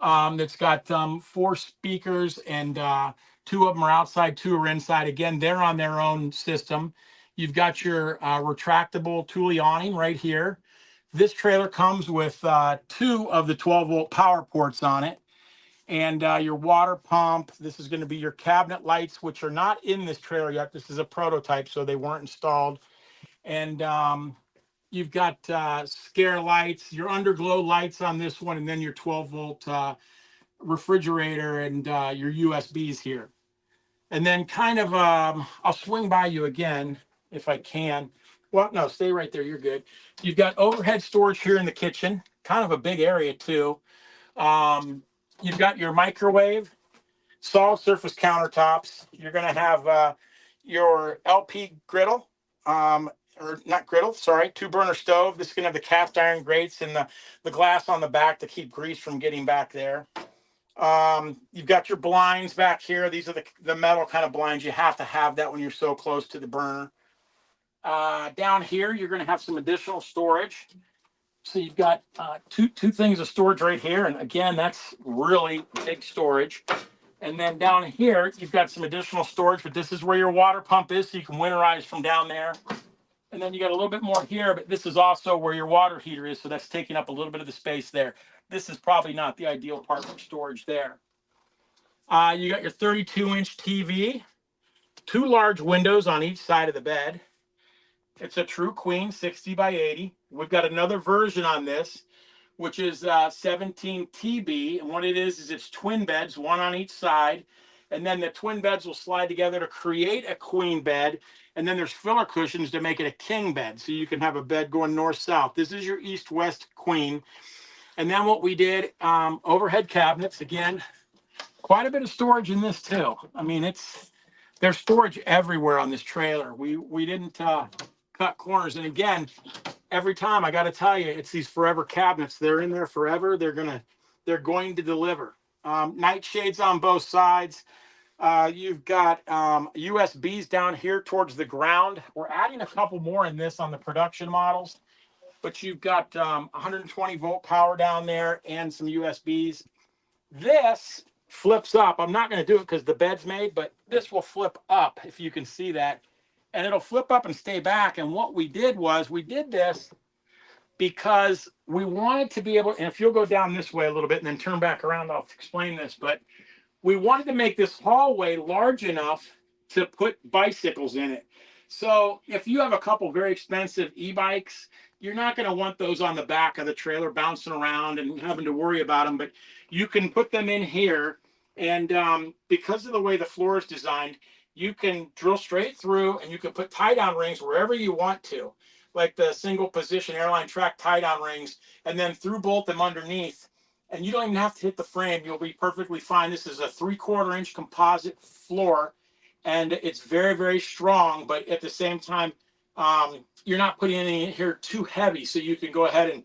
that's got 4 speakers, and 2 of them are outside, 2 are inside. Again, they're on their own system. You've got your retractable Thule awning right here. This trailer comes with 2 of the 12-volt power ports on it, and your water pump. This is going to be your cabinet lights, which are not in this trailer yet. This is a prototype, so they weren't installed. And you've got scare lights, your underglow lights on this one, and then your 12-volt refrigerator and your USBs here. And then kind of, I'll swing by you again if I can. Well, no, stay right there. You're good. You've got overhead storage here in the kitchen, kind of a big area too. You've got your microwave, solid surface countertops. You're going to have your LP griddle, or not griddle, sorry, 2-burner stove. This is going to have the cast iron grates and the glass on the back to keep grease from getting back there. You've got your blinds back here. These are the metal kind of blinds. You have to have that when you're so close to the burner. Down here, you're going to have some additional storage. So you've got two things of storage right here. And again, that's really big storage. And then down here, you've got some additional storage, but this is where your water pump is, so you can winterize from down there. And then you got a little bit more here, but this is also where your water heater is, so that's taking up a little bit of the space there. This is probably not the ideal part for storage there. You got your 32-inch TV, 2 large windows on each side of the bed. It's a true queen, 60 by 80. We've got another version on this, which is 17TB. And what it is it's twin beds, 1 on each side. And then the twin beds will slide together to create a queen bed. And then there's filler cushions to make it a king bed. So you can have a bed going north-south. This is your east-west queen. And then what we did, overhead cabinets. Again, quite a bit of storage in this too. I mean, there's storage everywhere on this trailer. We didn't cut corners. And again, every time I got to tell you, it's these forever cabinets. They're in there forever. They're going to deliver. Night shades on both sides. You've got USBs down here towards the ground. We're adding a couple more in this on the production models, but you've got 120 volt power down there and some USBs. This flips up. I'm not going to do it because the bed's made, but this will flip up if you can see that. And it'll flip up and stay back. And what we did was we did this because we wanted to be able, and if you'll go down this way a little bit and then turn back around, I'll explain this, but we wanted to make this hallway large enough to put bicycles in it. So if you have a couple very expensive e-bikes, you're not going to want those on the back of the trailer bouncing around and having to worry about them, but you can put them in here. And because of the way the floor is designed, you can drill straight through and you can put tie-down rings wherever you want to, like the single position airline track tie-down rings, and then through bolt them underneath. And you don't even have to hit the frame. You'll be perfectly fine. This is a 3/4 inch composite floor, and it's very, very strong. But at the same time, you're not putting anything in here too heavy. So you can go ahead and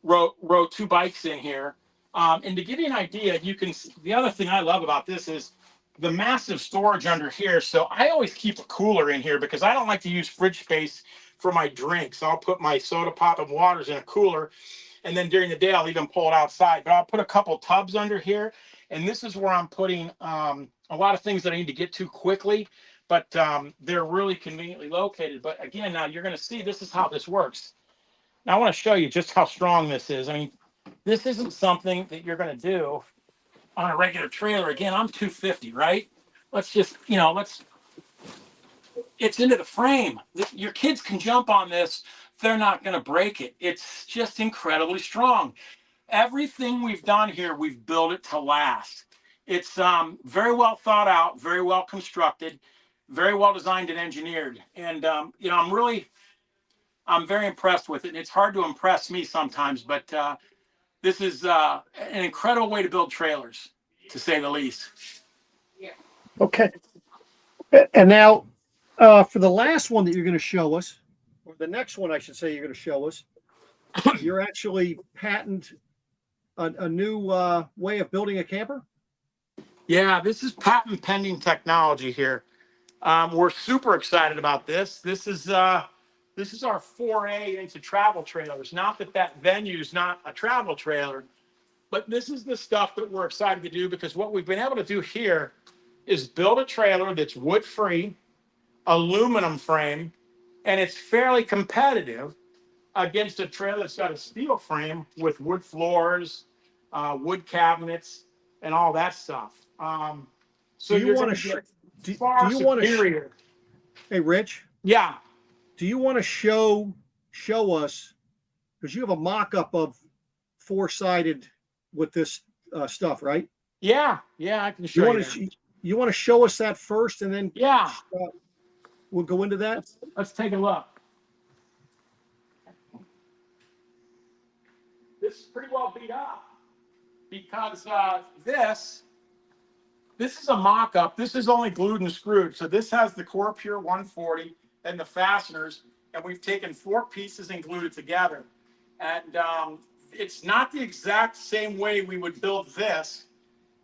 row 2 bikes in here. And to give you an idea, the other thing I love about this is the massive storage under here. So I always keep a cooler in here because I don't like to use fridge space for my drinks. I'll put my soda pop and waters in a cooler. And then during the day, I'll even pull it outside. But I'll put a couple tubs under here. And this is where I'm putting a lot of things that I need to get to quickly. But they're really conveniently located. But again, now you're going to see this is how this works. Now I want to show you just how strong this is. I mean, this isn't something that you're going to do on a regular trailer. Again, I'm 250, right? Let's just, it's into the frame. Your kids can jump on this. They're not going to break it. It's just incredibly strong. Everything we've done here, we've built it to last. It's very well thought out, very well constructed, very well designed and engineered. And, I'm very impressed with it. And it's hard to impress me sometimes, but this is an incredible way to build trailers, to say the least. Okay. And now, for the last one that you're going to show us, or the next one, I should say, you're going to show us, you're actually patent a new way of building a camper? Yeah, this is patent pending technology here. We're super excited about this. This is our foray into travel trailers. Not that venue is not a travel trailer, but this is the stuff that we're excited to do, because what we've been able to do here is build a trailer that's wood-free, aluminum frame, and it's fairly competitive against a trailer that's got a steel frame with wood floors, wood cabinets, and all that stuff. So Do you you're want going to to get do far you want to superior. Hey, Rich, Yeah. do you want to show us, because you have a mock-up of four-sided with this stuff, right? Yeah, I can show you that. You want to show us that first, and then Yeah, we'll go into that? let's take a look. This is pretty well beat up, because this is a mock-up. This is only glued and screwed. So this has the 𝗂𝗃 140 and the fasteners, and we've taken 4 pieces and glued it together. And it's not the exact same way we would build this,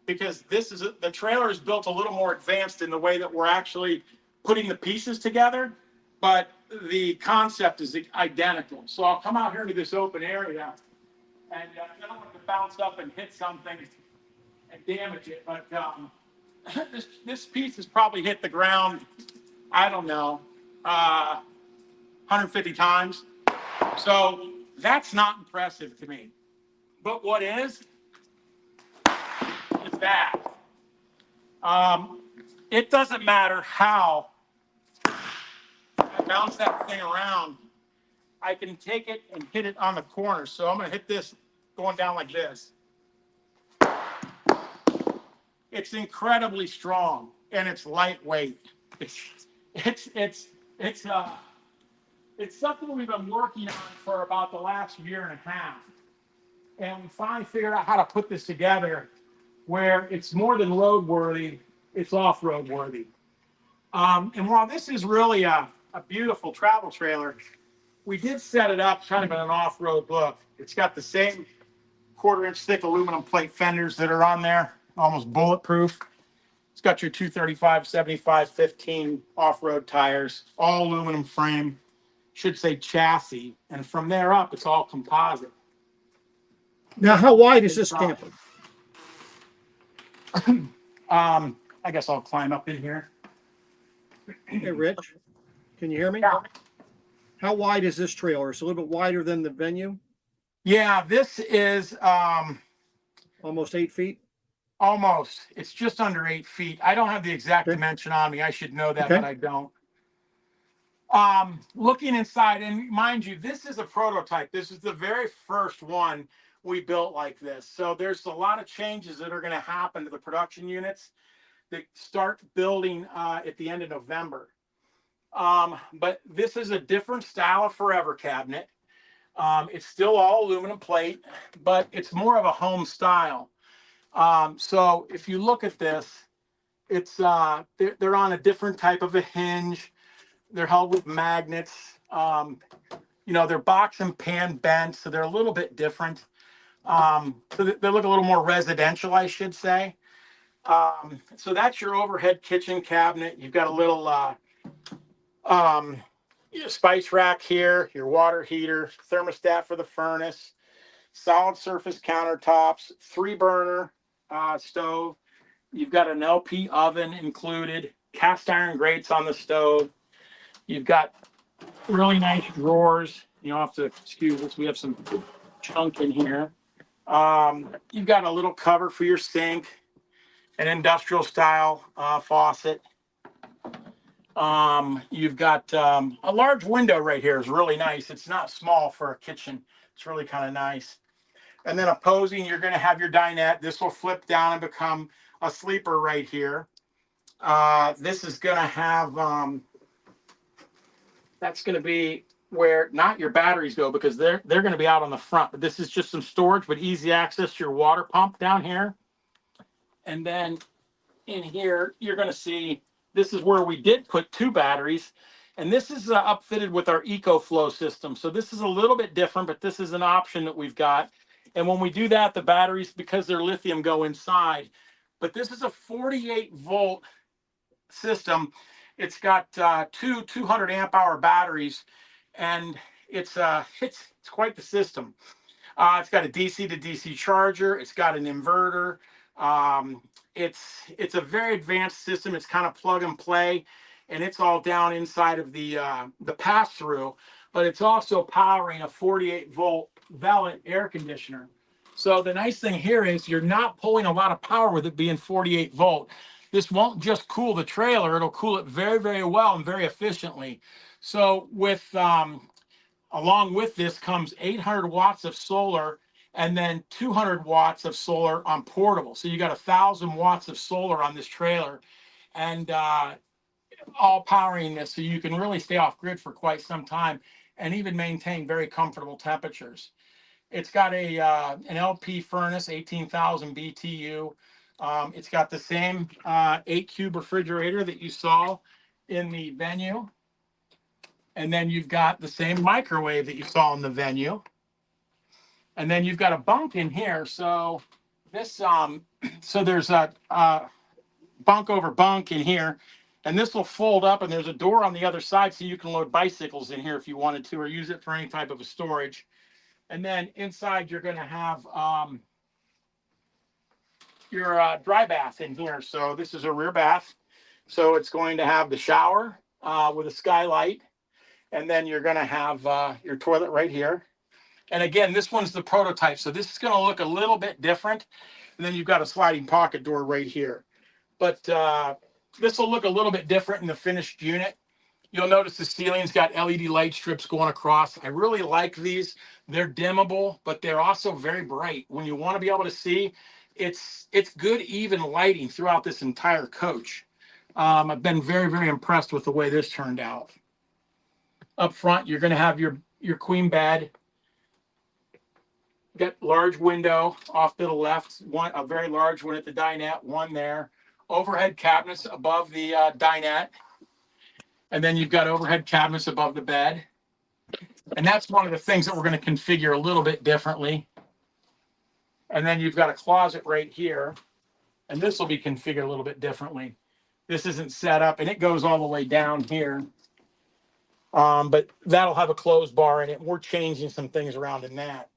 because the trailer is built a little more advanced in the way that we're actually putting the pieces together, but the concept is identical. So I'll come out here to this open area, and I don't want to bounce up and hit something and damage it, but this piece has probably hit the ground, I don't know, 150 times. So that's not impressive to me. But what is that. It doesn't matter how I bounce that thing around, I can take it and hit it on the corner. So I'm going to hit this going down like this. It's incredibly strong, and it's lightweight. It's something we've been working on for about the last 1.5 years. And we finally figured out how to put this together where it's more than roadworthy, it's off-road worthy. And while this is really a beautiful travel trailer, we did set it up kind of in an off-road look. It's got the same 1/4-inch thick aluminum plate fenders that are on there, almost bulletproof. It's got your 235, 75, 15 off-road tires, all aluminum frame, should say chassis. And from there up, it's all composite. Now, how wide is this camper? I guess I'll climb up in here. Hey, Rich, can you hear me? Yeah. How wide is this trailer? It's a little bit wider than the venue. Yeah, this is Almost 8 feet. almost. It's just under 8 feet. I don't have the exact dimension on me. I should know that, but I don't. Looking inside, and mind you, this is a prototype. This is the very first one we built like this. So there's a lot of changes that are going to happen to the production units that start building at the end of November. But this is a different style of forever cabinet. It's still all aluminum plate, but it's more of a home style. So if you look at this, it's they're on a different type of a hinge. They're held with magnets. They're box and pan bent, so they're a little bit different. So they look a little more residential, I should say. So that's your overhead kitchen cabinet. You've got a little spice rack here, your water heater, thermostat for the furnace, solid surface countertops, 3-burner stove. You've got an LP oven included, cast iron grates on the stove. You've got really nice drawers. You'll have to excuse us. We have some chunk in here. You've got a little cover for your sink, an industrial style faucet. You've got a large window right here. Is really nice. It's not small for a kitchen. It's really kind of nice. And then opposing, you're going to have your dinette. This will flip down and become a sleeper right here. This is going to have, that's going to be where not your batteries go, because they're going to be out on the front. But this is just some storage, but easy access to your water pump down here. And then in here, you're going to see this is where we did put 2 batteries. And this is upfitted with our EcoFlow system. So this is a little bit different, but this is an option that we've got. And when we do that, the batteries, because they're lithium, go inside. But this is a 48-volt system. It's got 200 amp hour batteries, and it's quite the system. It's got a DC to DC charger. It's got an inverter. It's a very advanced system. It's kind of plug and play, and it's all down inside of the pass-through. But it's also powering a 48-volt Velvet air conditioner. So the nice thing here is you're not pulling a lot of power with it being 48 volt. This won't just cool the trailer; it'll cool it very, very well and very efficiently. So with along with this comes 800 watts of solar, and then 200 watts of solar on portable. So you got 1,000 watts of solar on this trailer, and all powering this, so you can really stay off grid for quite some time and even maintain very comfortable temperatures. It's got a an LP furnace, 18,000 BTU. It's got the same 8-cube refrigerator that you saw in the venue. And then you've got the same microwave that you saw in the venue. And then you've got a bunk in here. So this, so there's a bunk over bunk in here. And this will fold up, and there's a door on the other side, so you can load bicycles in here if you wanted to, or use it for any type of a storage. And then inside, you're going to have your dry bath in here. So this is a rear bath. So it's going to have the shower with a skylight. And then you're going to have your toilet right here. And again, this one's the prototype. So this is going to look a little bit different. And then you've got a sliding pocket door right here. But this will look a little bit different in the finished unit. You'll notice the ceiling's got LED light strips going across. I really like these. They're dimmable, but they're also very bright. When you want to be able to see, it's good, even lighting throughout this entire coach. I've been very, very impressed with the way this turned out. Up front, you're going to have your queen bed. Got large window off to the left, a very large one at the dinette, one there. Overhead cabinets above the dinette. And then you've got overhead cabinets above the bed. And that's one of the things that we're going to configure a little bit differently. And then you've got a closet right here. And this will be configured a little bit differently. This isn't set up, and it goes all the way down here. But that'll have a closed bar in it. We're changing some things around in that.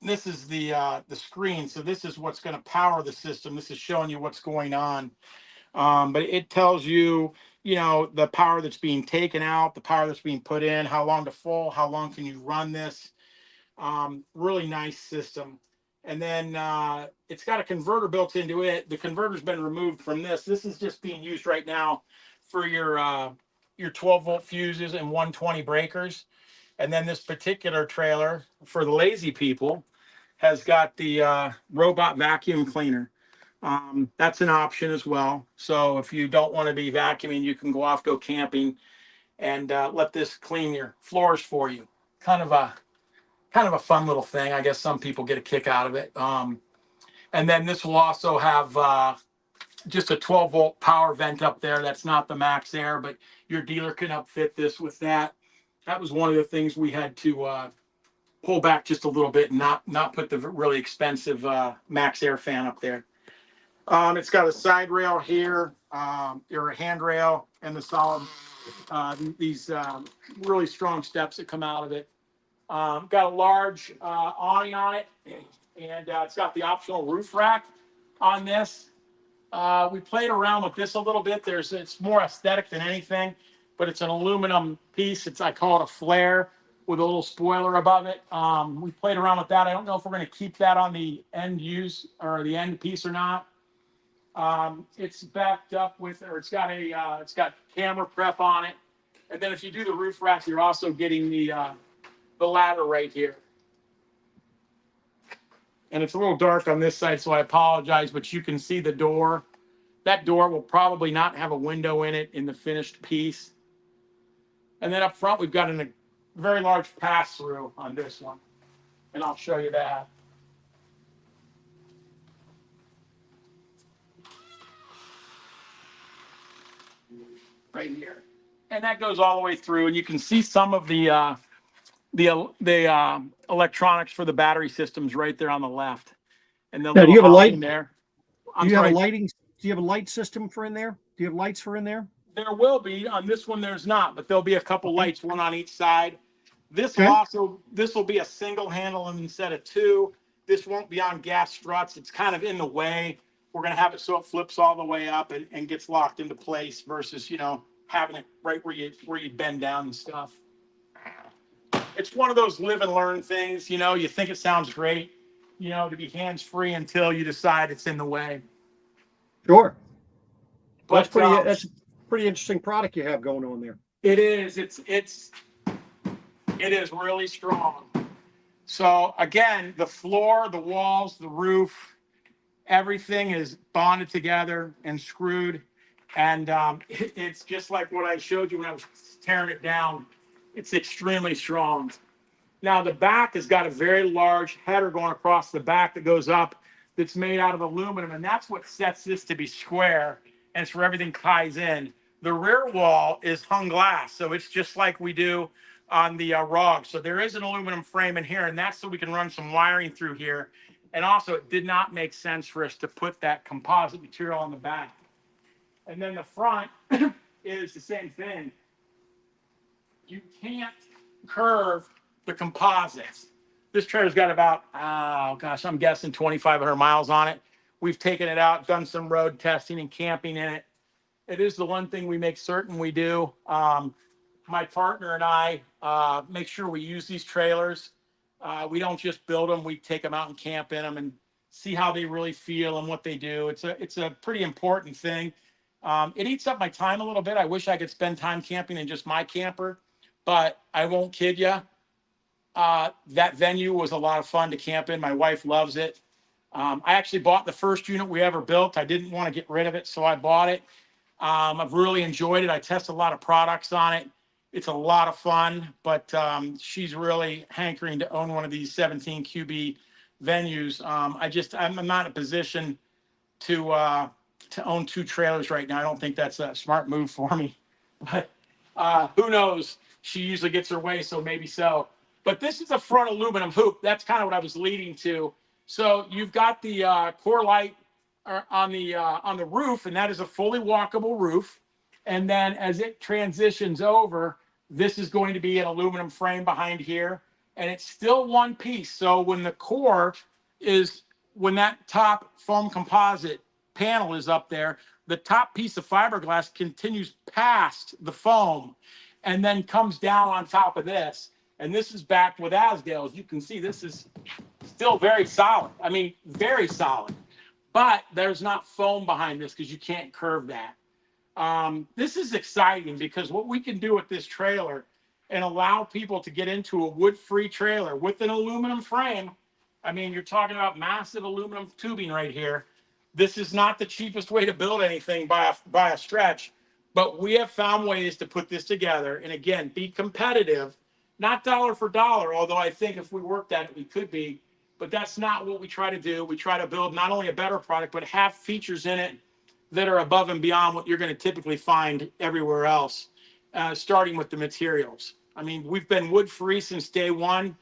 This is the screen. So this is what's going to power the system. This is showing you what's going on. But it tells you, you know, the power that's being taken out, the power that's being put in, how long to full, how long can you run this. Really nice system. And then it's got a converter built into it. The converter's been removed from this. This is just being used right now for your 12-volt fuses and 120 breakers. And then this particular trailer for the lazy people has got the robot vacuum cleaner. That's an option as well. So if you don't want to be vacuuming, you can go camping and let this clean your floors for you. Kind of a fun little thing. I guess some people get a kick out of it. And then this will also have just a 12-volt power vent up there. That's not the max air, but your dealer can upfit this with that. That was one of the things we had to pull back just a little bit and not put the really expensive max air fan up there. It's got a side rail here, or a handrail, and the solid, these really strong steps that come out of it. Got a large awning on it, and it's got the optional roof rack on this. We played around with this a little bit. It's more aesthetic than anything, but it's an aluminum piece. I call it a flare with a little spoiler above it. We played around with that. I don't know if we're going to keep that on the end use or the end piece or not. It's backed up with, or it's got camera prep on it. And then if you do the roof rack, you're also getting the ladder right here. And it's a little dark on this side, so I apologize, but you can see the door. That door will probably not have a window in it in the finished piece. And then up front, we've got a very large pass-through on this one. And I'll show you that. Right here. And that goes all the way through, and you can see some of the electronics for the battery systems right there on the left. And the Now, do you little have a light? housing there. Do you have a lighting? Do you have a light system for in there? Do you have lights for in there? There will be. On this one, there's not, but there'll be a couple lights, one on each side. This will be a single handle instead of two. This won't be on gas struts. It's kind of in the way. We're going to have it so it flips all the way up and gets locked into place versus, you know, having it right where you bend down and stuff. It's one of those live and learn things. You know, you think it sounds great, you know, to be hands-free until you decide it's in the way. Sure. But that's a pretty interesting product you have going on there. It is. It is really strong. So again, the floor, the walls, the roof, everything is bonded together and screwed. And it's just like what I showed you when I was tearing it down. It's extremely strong. Now the back has got a very large header going across the back that goes up that's made out of aluminum. And that's what sets this to be square. And it's where everything ties in. The rear wall is hung glass. So it's just like we do on the ROG. So there is an aluminum frame in here, and that's so we can run some wiring through here. And also, it did not make sense for us to put that composite material on the back. And then the front is the same thing. You can't curve the composites. This trailer's got about, oh gosh, I'm guessing 2,500 miles on it. We've taken it out, done some road testing and camping in it. It is the one thing we make certain we do. My partner and I make sure we use these trailers. We don't just build them, we take them out and camp in them and see how they really feel and what they do. It's a pretty important thing. It eats up my time a little bit. I wish I could spend time camping in just my camper, but I won't kid you. That venue was a lot of fun to camp in. My wife loves it. I actually bought the first unit we ever built. I didn't want to get rid of it, so I bought it. I've really enjoyed it. I test a lot of products on it. It's a lot of fun, but she's really hankering to own one of these 17 QB venues. I'm not in a position to own two trailers right now. I don't think that's a smart move for me, but who knows? She usually gets her way, so maybe so. But this is a front aluminum hoop. That's kind of what I was leading to. So you've got the core light on the roof, and that is a fully walkable roof. And then as it transitions over, this is going to be an aluminum frame behind here, and it's still one piece. So when the core when that top foam composite panel is up there, the top piece of fiberglass continues past the foam and then comes down on top of this. And this is backed with 𝚬𝚏. As you can see, this is still very solid. I mean, very solid. But there's not foam behind this because you can't curve that. This is exciting because what we can do with this trailer and allow people to get into a wood-free trailer with an aluminum frame. I mean, you're talking about massive aluminum tubing right here. This is not the cheapest way to build anything by a stretch, but we have found ways to put this together and, again, be competitive, not dollar for dollar, although I think if we worked at it, we could be. But that's not what we try to do. We try to build not only a better product, but have features in it that are above and beyond what you're going to typically find everywhere else, starting with the materials. I mean, we've been wood-free since day one.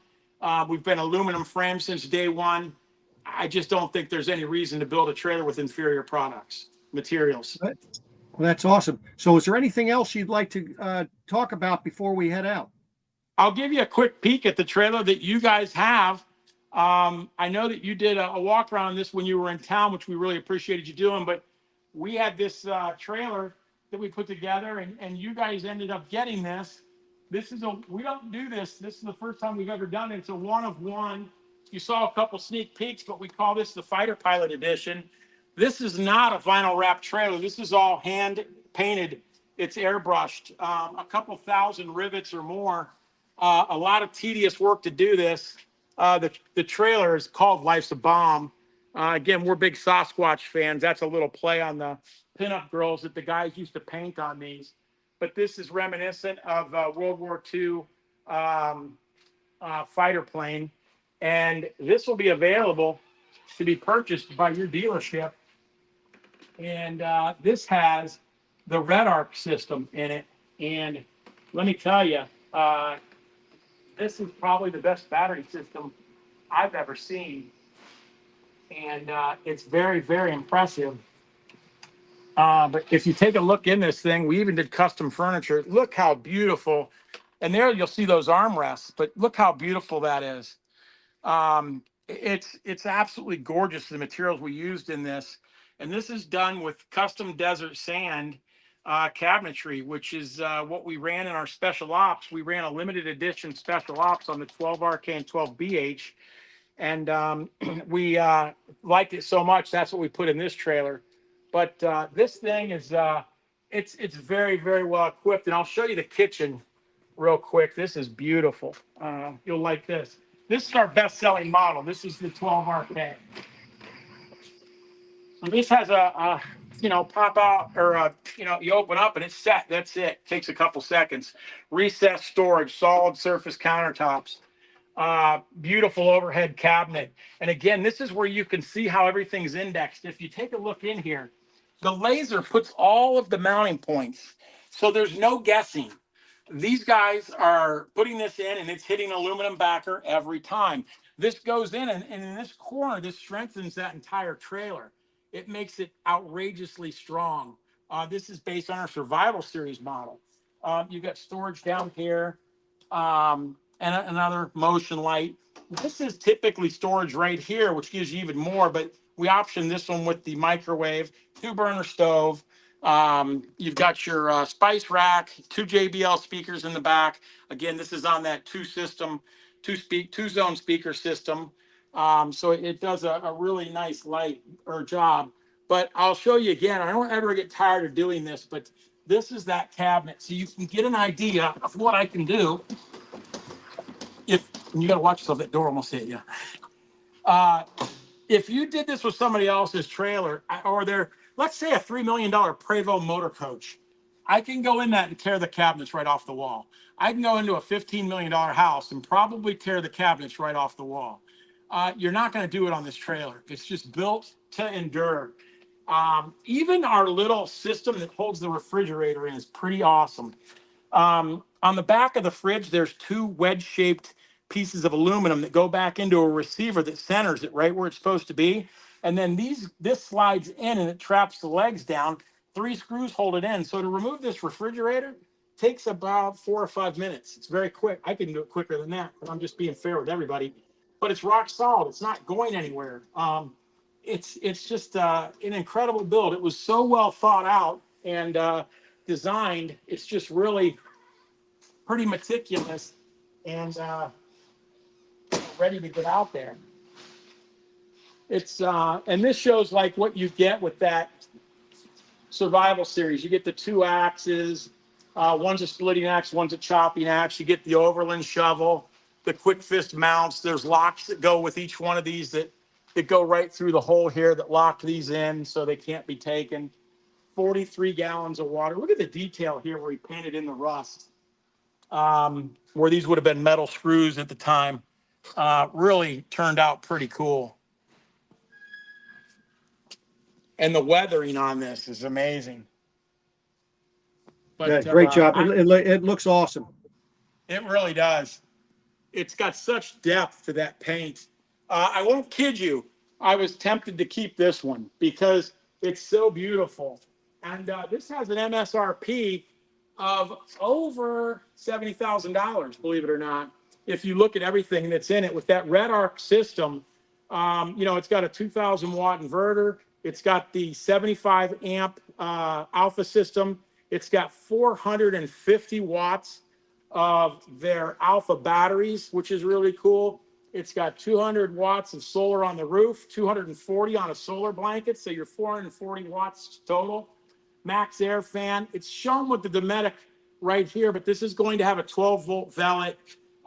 We've been aluminum frame since day one. I just don't think there's any reason to build a trailer with inferior materials. Well, that's awesome. So is there anything else you'd like to talk about before we head out? I'll give you a quick peek at the trailer that you guys have. I know that you did a walk around on this when you were in town, which we really appreciated you doing, but we had this trailer that we put together and you guys ended up getting this. We don't do this. This is the first time we've ever done it. It's a one of one. You saw a couple sneak peeks, but we call this the Fighter Pilot Edition. This is not a vinyl wrap trailer. This is all hand painted. It's airbrushed, a couple thousand rivets or more. A lot of tedious work to do this. The trailer is called Life's a Bomb. Again, we're big Sasquatch fans. That's a little play on the pinup girls that the guys used to paint on these. but this is reminiscent of World War II fighter plane. And this will be available to be purchased by your dealership. And this has the red arc system in it. And let me tell you, this is probably the best battery system I've ever seen. And it's very, very impressive. But if you take a look in this thing, we even did custom furniture. Look how beautiful. And there you'll see those armrests, but look how beautiful that is. It's absolutely gorgeous, the materials we used in this. And this is done with custom desert sand cabinetry, which is what we ran in our special ops. We ran a limited edition special ops on the 12RK and 12BH. And we liked it so much, that's what we put in this trailer. But this thing is, it's very, very well equipped. And I'll show you the kitchen real quick. This is beautiful. You'll like this. This is our best-selling model. This is the 12RK. So this has a pop out, or you open up and it's set. That's it. Takes a couple seconds. Recessed storage, solid surface countertops. Beautiful overhead cabinet. And again, this is where you can see how everything's indexed. If you take a look in here, the laser puts all of the mounting points. So there's no guessing. These guys are putting this in and it's hitting aluminum backer every time. This goes in and in this corner, this strengthens that entire trailer. It makes it outrageously strong. This is based on our Survival Series model. You've got storage down here. And another motion light. This is typically storage right here, which gives you even more, but we option this one with the microwave, 2-burner stove. You've got your spice rack, 2 JBL speakers in the back. Again, this is on that two-zone speaker system. So it does a really nice job. But I'll show you again. I don't ever get tired of doing this, but this is that cabinet. So you can get an idea of what I can do. And you got to watch yourself, that door almost hit you. If you did this with somebody else's trailer, or let's say a $3 million Prevost motor coach, I can go in that and tear the cabinets right off the wall. I can go into a $15 million house and probably tear the cabinets right off the wall. You're not going to do it on this trailer. It's just built to endure. Even our little system that holds the refrigerator in is pretty awesome. On the back of the fridge, there's 2 wedge-shaped pieces of aluminum that go back into a receiver that centers it right where it's supposed to be. And then this slides in and it traps the legs down. 3 screws hold it in. So to remove this refrigerator takes about 4 or 5 minutes. It's very quick. I can do it quicker than that, but I'm just being fair with everybody. But it's rock solid. It's not going anywhere. It's just an incredible build. It was so well thought out and designed. It's just really pretty meticulous and ready to get out there. It's and this shows like what you get with that Survival Series. You get the 2 axes. One's a splitting axe, one's a chopping axe. You get the Overland shovel, the quick fist mounts. There's locks that go with each one of these that go right through the hole here that lock these in so they can't be taken. 43 gallons of water. Look at the detail here where he painted in the rust. Where these would have been metal screws at the time. Really turned out pretty cool. And the weathering on this is amazing. But, yeah, great job. It looks awesome. It really does. It's got such depth to that paint. I won't kid you. I was tempted to keep this one because it's so beautiful. And this has an MSRP of over $70,000, believe it or not. If you look at everything that's in it with that red arc system, it's got a 2,000 watt inverter. It's got the 75 amp alpha system. It's got 450 watts of their alpha batteries, which is really cool. It's got 200 watts of solar on the roof, 240 on a solar blanket. So you're 440 watts total. Max air fan. It's shown with the Dometic right here, but this is going to have a 12-volt Velvet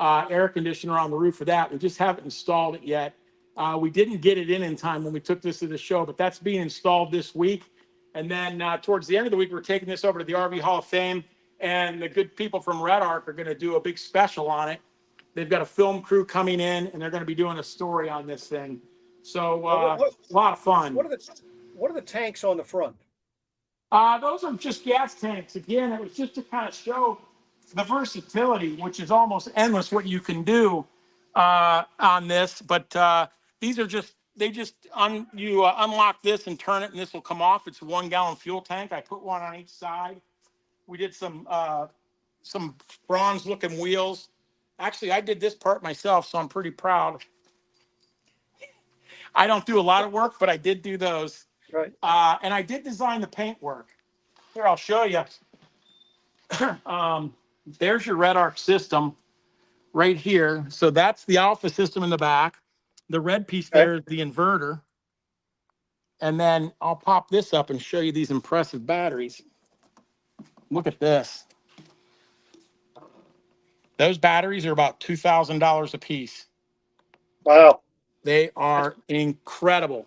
air conditioner on the roof of that. We just haven't installed it yet. We didn't get it in time when we took this to the show, but that's being installed this week. And then towards the end of the week, we're taking this over to the RV Hall of Fame and the good people from Red Arc are going to do a big special on it. They've got a film crew coming in, and they're going to be doing a story on this thing. So a lot of fun. What are the tanks on the front? Those are just gas tanks. Again, it was just to kind of show the versatility, which is almost endless what you can do on this. But these are just, you unlock this and turn it, and this will come off. It's a 1 gallon fuel tank. I put one on each side. We did some bronze looking wheels. Actually, I did this part myself, so I'm pretty proud. I don't do a lot of work, but I did do those. Right. And I did design the paint work. Here, I'll show you. There's your Red Arc system right here. So that's the alpha system in the back. The red piece there is the inverter. And then I'll pop this up and show you these impressive batteries. Look at this. Those batteries are about $2,000 a piece. Wow. They are incredible.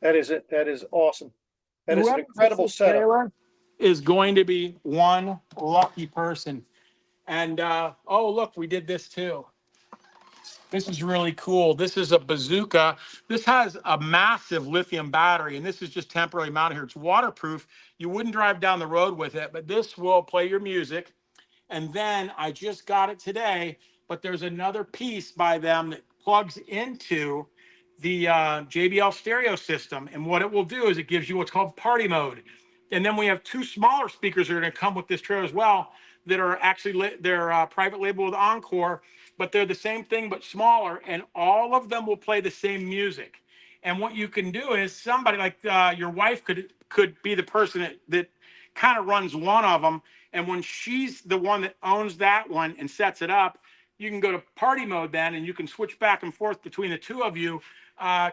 That is it. That is awesome. That is an incredible setup. Is going to be one lucky person. And oh, look, we did this too. This is really cool. This is a bazooka. This has a massive lithium battery, and this is just temporarily mounted here. It's waterproof. You wouldn't drive down the road with it, but this will play your music. And then I just got it today, but there's another piece by them that plugs into the JBL stereo system. And what it will do is it gives you what's called party mode. And then we have 2 smaller speakers that are going to come with this trailer as well that are actually, they're private label with Encore, but they're the same thing but smaller, and all of them will play the same music. And what you can do is somebody like your wife could be the person that kind of runs one of them, and when she's the one that owns that one and sets it up, you can go to party mode then, and you can switch back and forth between the 2 of you,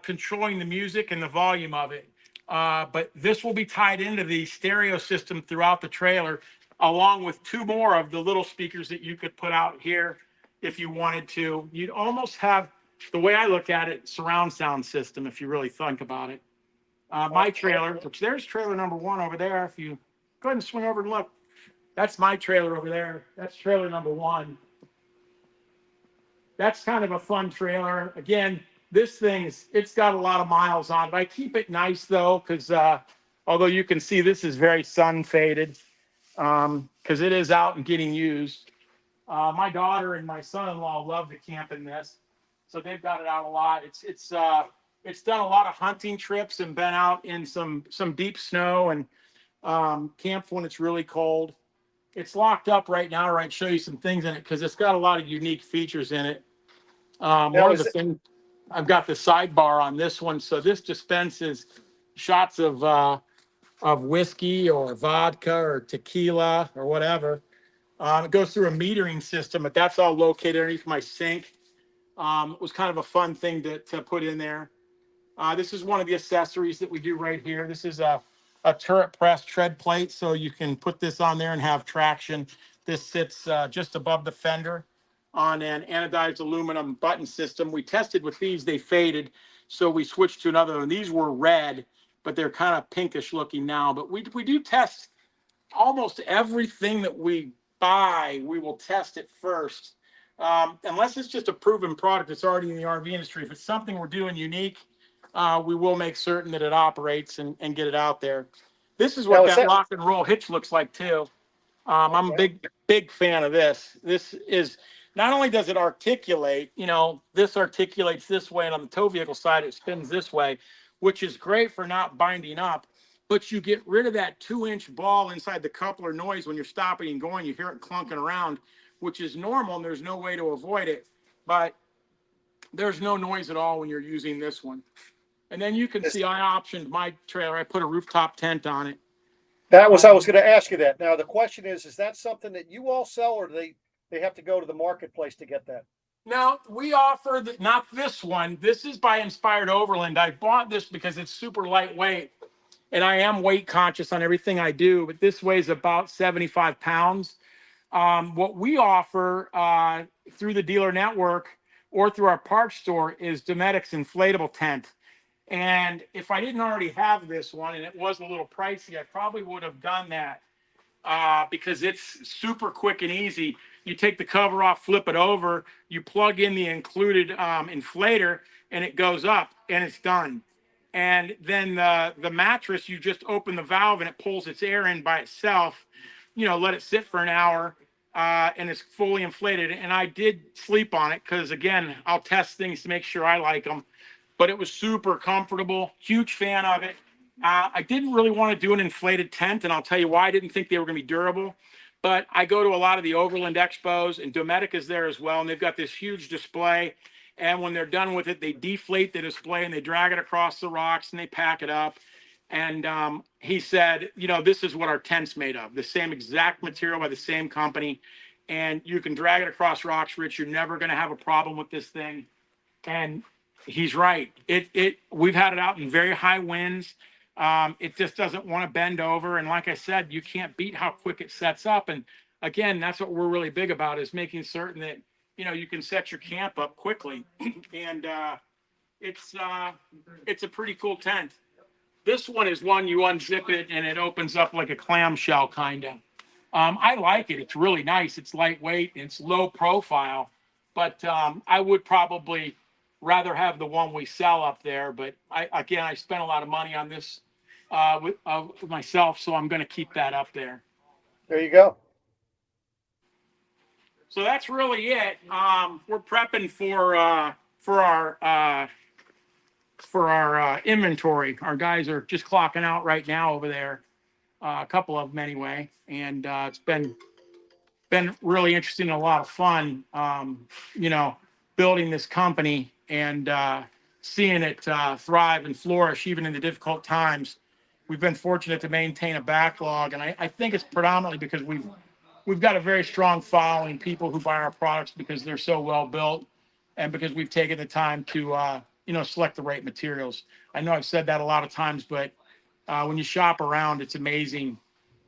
controlling the music and the volume of it. But this will be tied into the stereo system throughout the trailer, along with 2 more of the little speakers that you could put out here if you wanted to. You'd almost have, the way I look at it, surround sound system if you really think about it. My trailer, which there's trailer number 1 over there. If you go ahead and swing over and look, that's my trailer over there. That's trailer number 1. That's kind of a fun trailer. Again, this thing it's got a lot of miles on it. I keep it nice though, because although you can see this is very sun faded, because it is out and getting used. My daughter and my son-in-law love to camp in this, so they've got it out a lot. It's done a lot of hunting trips and been out in some deep snow and camped when it's really cold. It's locked up right now, right? Show you some things in it because it's got a lot of unique features in it. One of the things, I've got the sidebar on this one, so this dispenses shots of whiskey or vodka or tequila or whatever. It goes through a metering system, but that's all located underneath my sink. It was kind of a fun thing to put in there. This is one of the accessories that we do right here. This is a turret press tread plate, so you can put this on there and have traction. This sits just above the fender on an anodized aluminum button system. We tested with these, they faded, so we switched to another one. These were red, but they're kind of pinkish looking now. But we do test almost everything that we buy, we will test it first. Unless it's just a proven product that's already in the RV industry. If it's something we're doing unique, we will make certain that it operates and get it out there. This is what that lock and roll hitch looks like too. I'm a big fan of this. This is, not only does it articulate, this articulates this way, and on the tow vehicle side, it spins this way, which is great for not binding up, but you get rid of that 2-inch ball inside the coupler noise when you're stopping and going. You hear it clunking around, which is normal, and there's no way to avoid it, but there's no noise at all when you're using this one. And then you can see I optioned my trailer. I put a rooftop tent on it. I was going to ask you that. Now, the question is that something that you all sell, or do they have to go to the marketplace to get that? No, we offer not this one. This is by Inspired Overland. I bought this because it's super lightweight, and I am weight conscious on everything I do, but this weighs about 75 pounds. What we offer through the dealer network or through our parts store is Dometic's inflatable tent. And if I didn't already have this one and it was a little pricey, I probably would have done that. because it's super quick and easy. You take the cover off, flip it over, you plug in the included inflator, and it goes up, and it's done. And then the mattress, you just open the valve, and it pulls its air in by itself. Let it sit for an hour, and it's fully inflated. And I did sleep on it because, again, I'll test things to make sure I like them. But it was super comfortable. Huge fan of it. I didn't really want to do an inflated tent, and I'll tell you why. I didn't think they were going to be durable. But I go to a lot of the Overland Expos, and 𝗏𝗏𝗏 is there as well, and they've got this huge display. And when they're done with it, they deflate the display, and they drag it across the rocks, and they pack it up. And he said, this is what our tent's made of, the same exact material by the same company. And you can drag it across rocks, Rich. You're never going to have a problem with this thing. And he's right. We've had it out in very high winds. It just doesn't want to bend over. And like I said, you can't beat how quick it sets up. And again, that's what we're really big about, is making certain that, you can set your camp up quickly. And it's a pretty cool tent. This one is one you unzip it and it opens up like a clamshell kind of. I like it. It's really nice. It's lightweight. It's low profile. But I would probably rather have the one we sell up there. But I spent a lot of money on this with myself, so I'm going to keep that up there. There you go. So that's really it. We're prepping for our inventory. Our guys are just clocking out right now over there, a couple of them anyway, and it's been really interesting and a lot of fun. Building this company and seeing it thrive and flourish even in the difficult times. We've been fortunate to maintain a backlog, and I think it's predominantly because we've got a very strong following, people who buy our products because they're so well built, and because we've taken the time to select the right materials. I know I've said that a lot of times, but when you shop around, it's amazing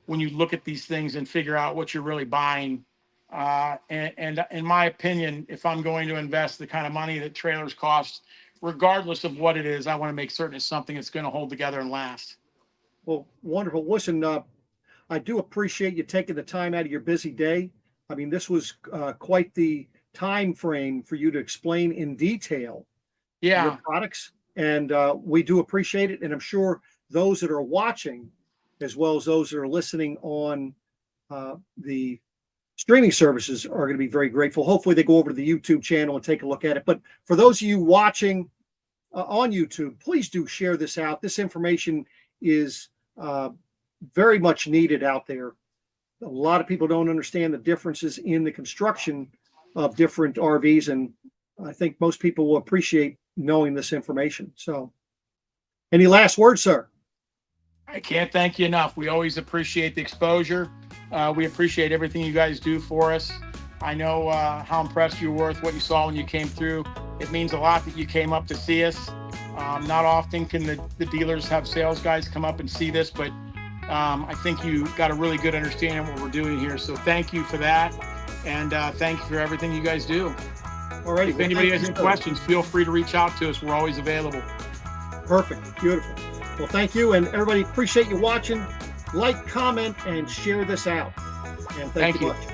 when you look at these things and figure out what you're really buying. And in my opinion, if I'm going to invest the kind of money that trailers cost, regardless of what it is, I want to make certain it's something that's going to hold together and last. Well, wonderful. Listen, I do appreciate you taking the time out of your busy day. I mean, this was quite the time frame for you to explain in detail your products, and we do appreciate it. And I'm sure those that are watching, as well as those that are listening on the streaming services, are going to be very grateful. Hopefully they go over to the YouTube channel and take a look at it. But for those of you watching on YouTube, please do share this out. This information is very much needed out there. A lot of people don't understand the differences in the construction of different RVs, and I think most people will appreciate knowing this information. So, any last words, sir? I can't thank you enough. We always appreciate the exposure. We appreciate everything you guys do for us. I know how impressed you were with what you saw when you came through. It means a lot that you came up to see us. Not often can the dealers have sales guys come up and see this, but I think you got a really good understanding of what we're doing here. So thank you for that. And thank you for everything you guys do. All right. If anybody has any questions, feel free to reach out to us. We're always available. Perfect. Beautiful. Well, thank you. And everybody, appreciate you watching. Like, comment, and share this out. And thank you much.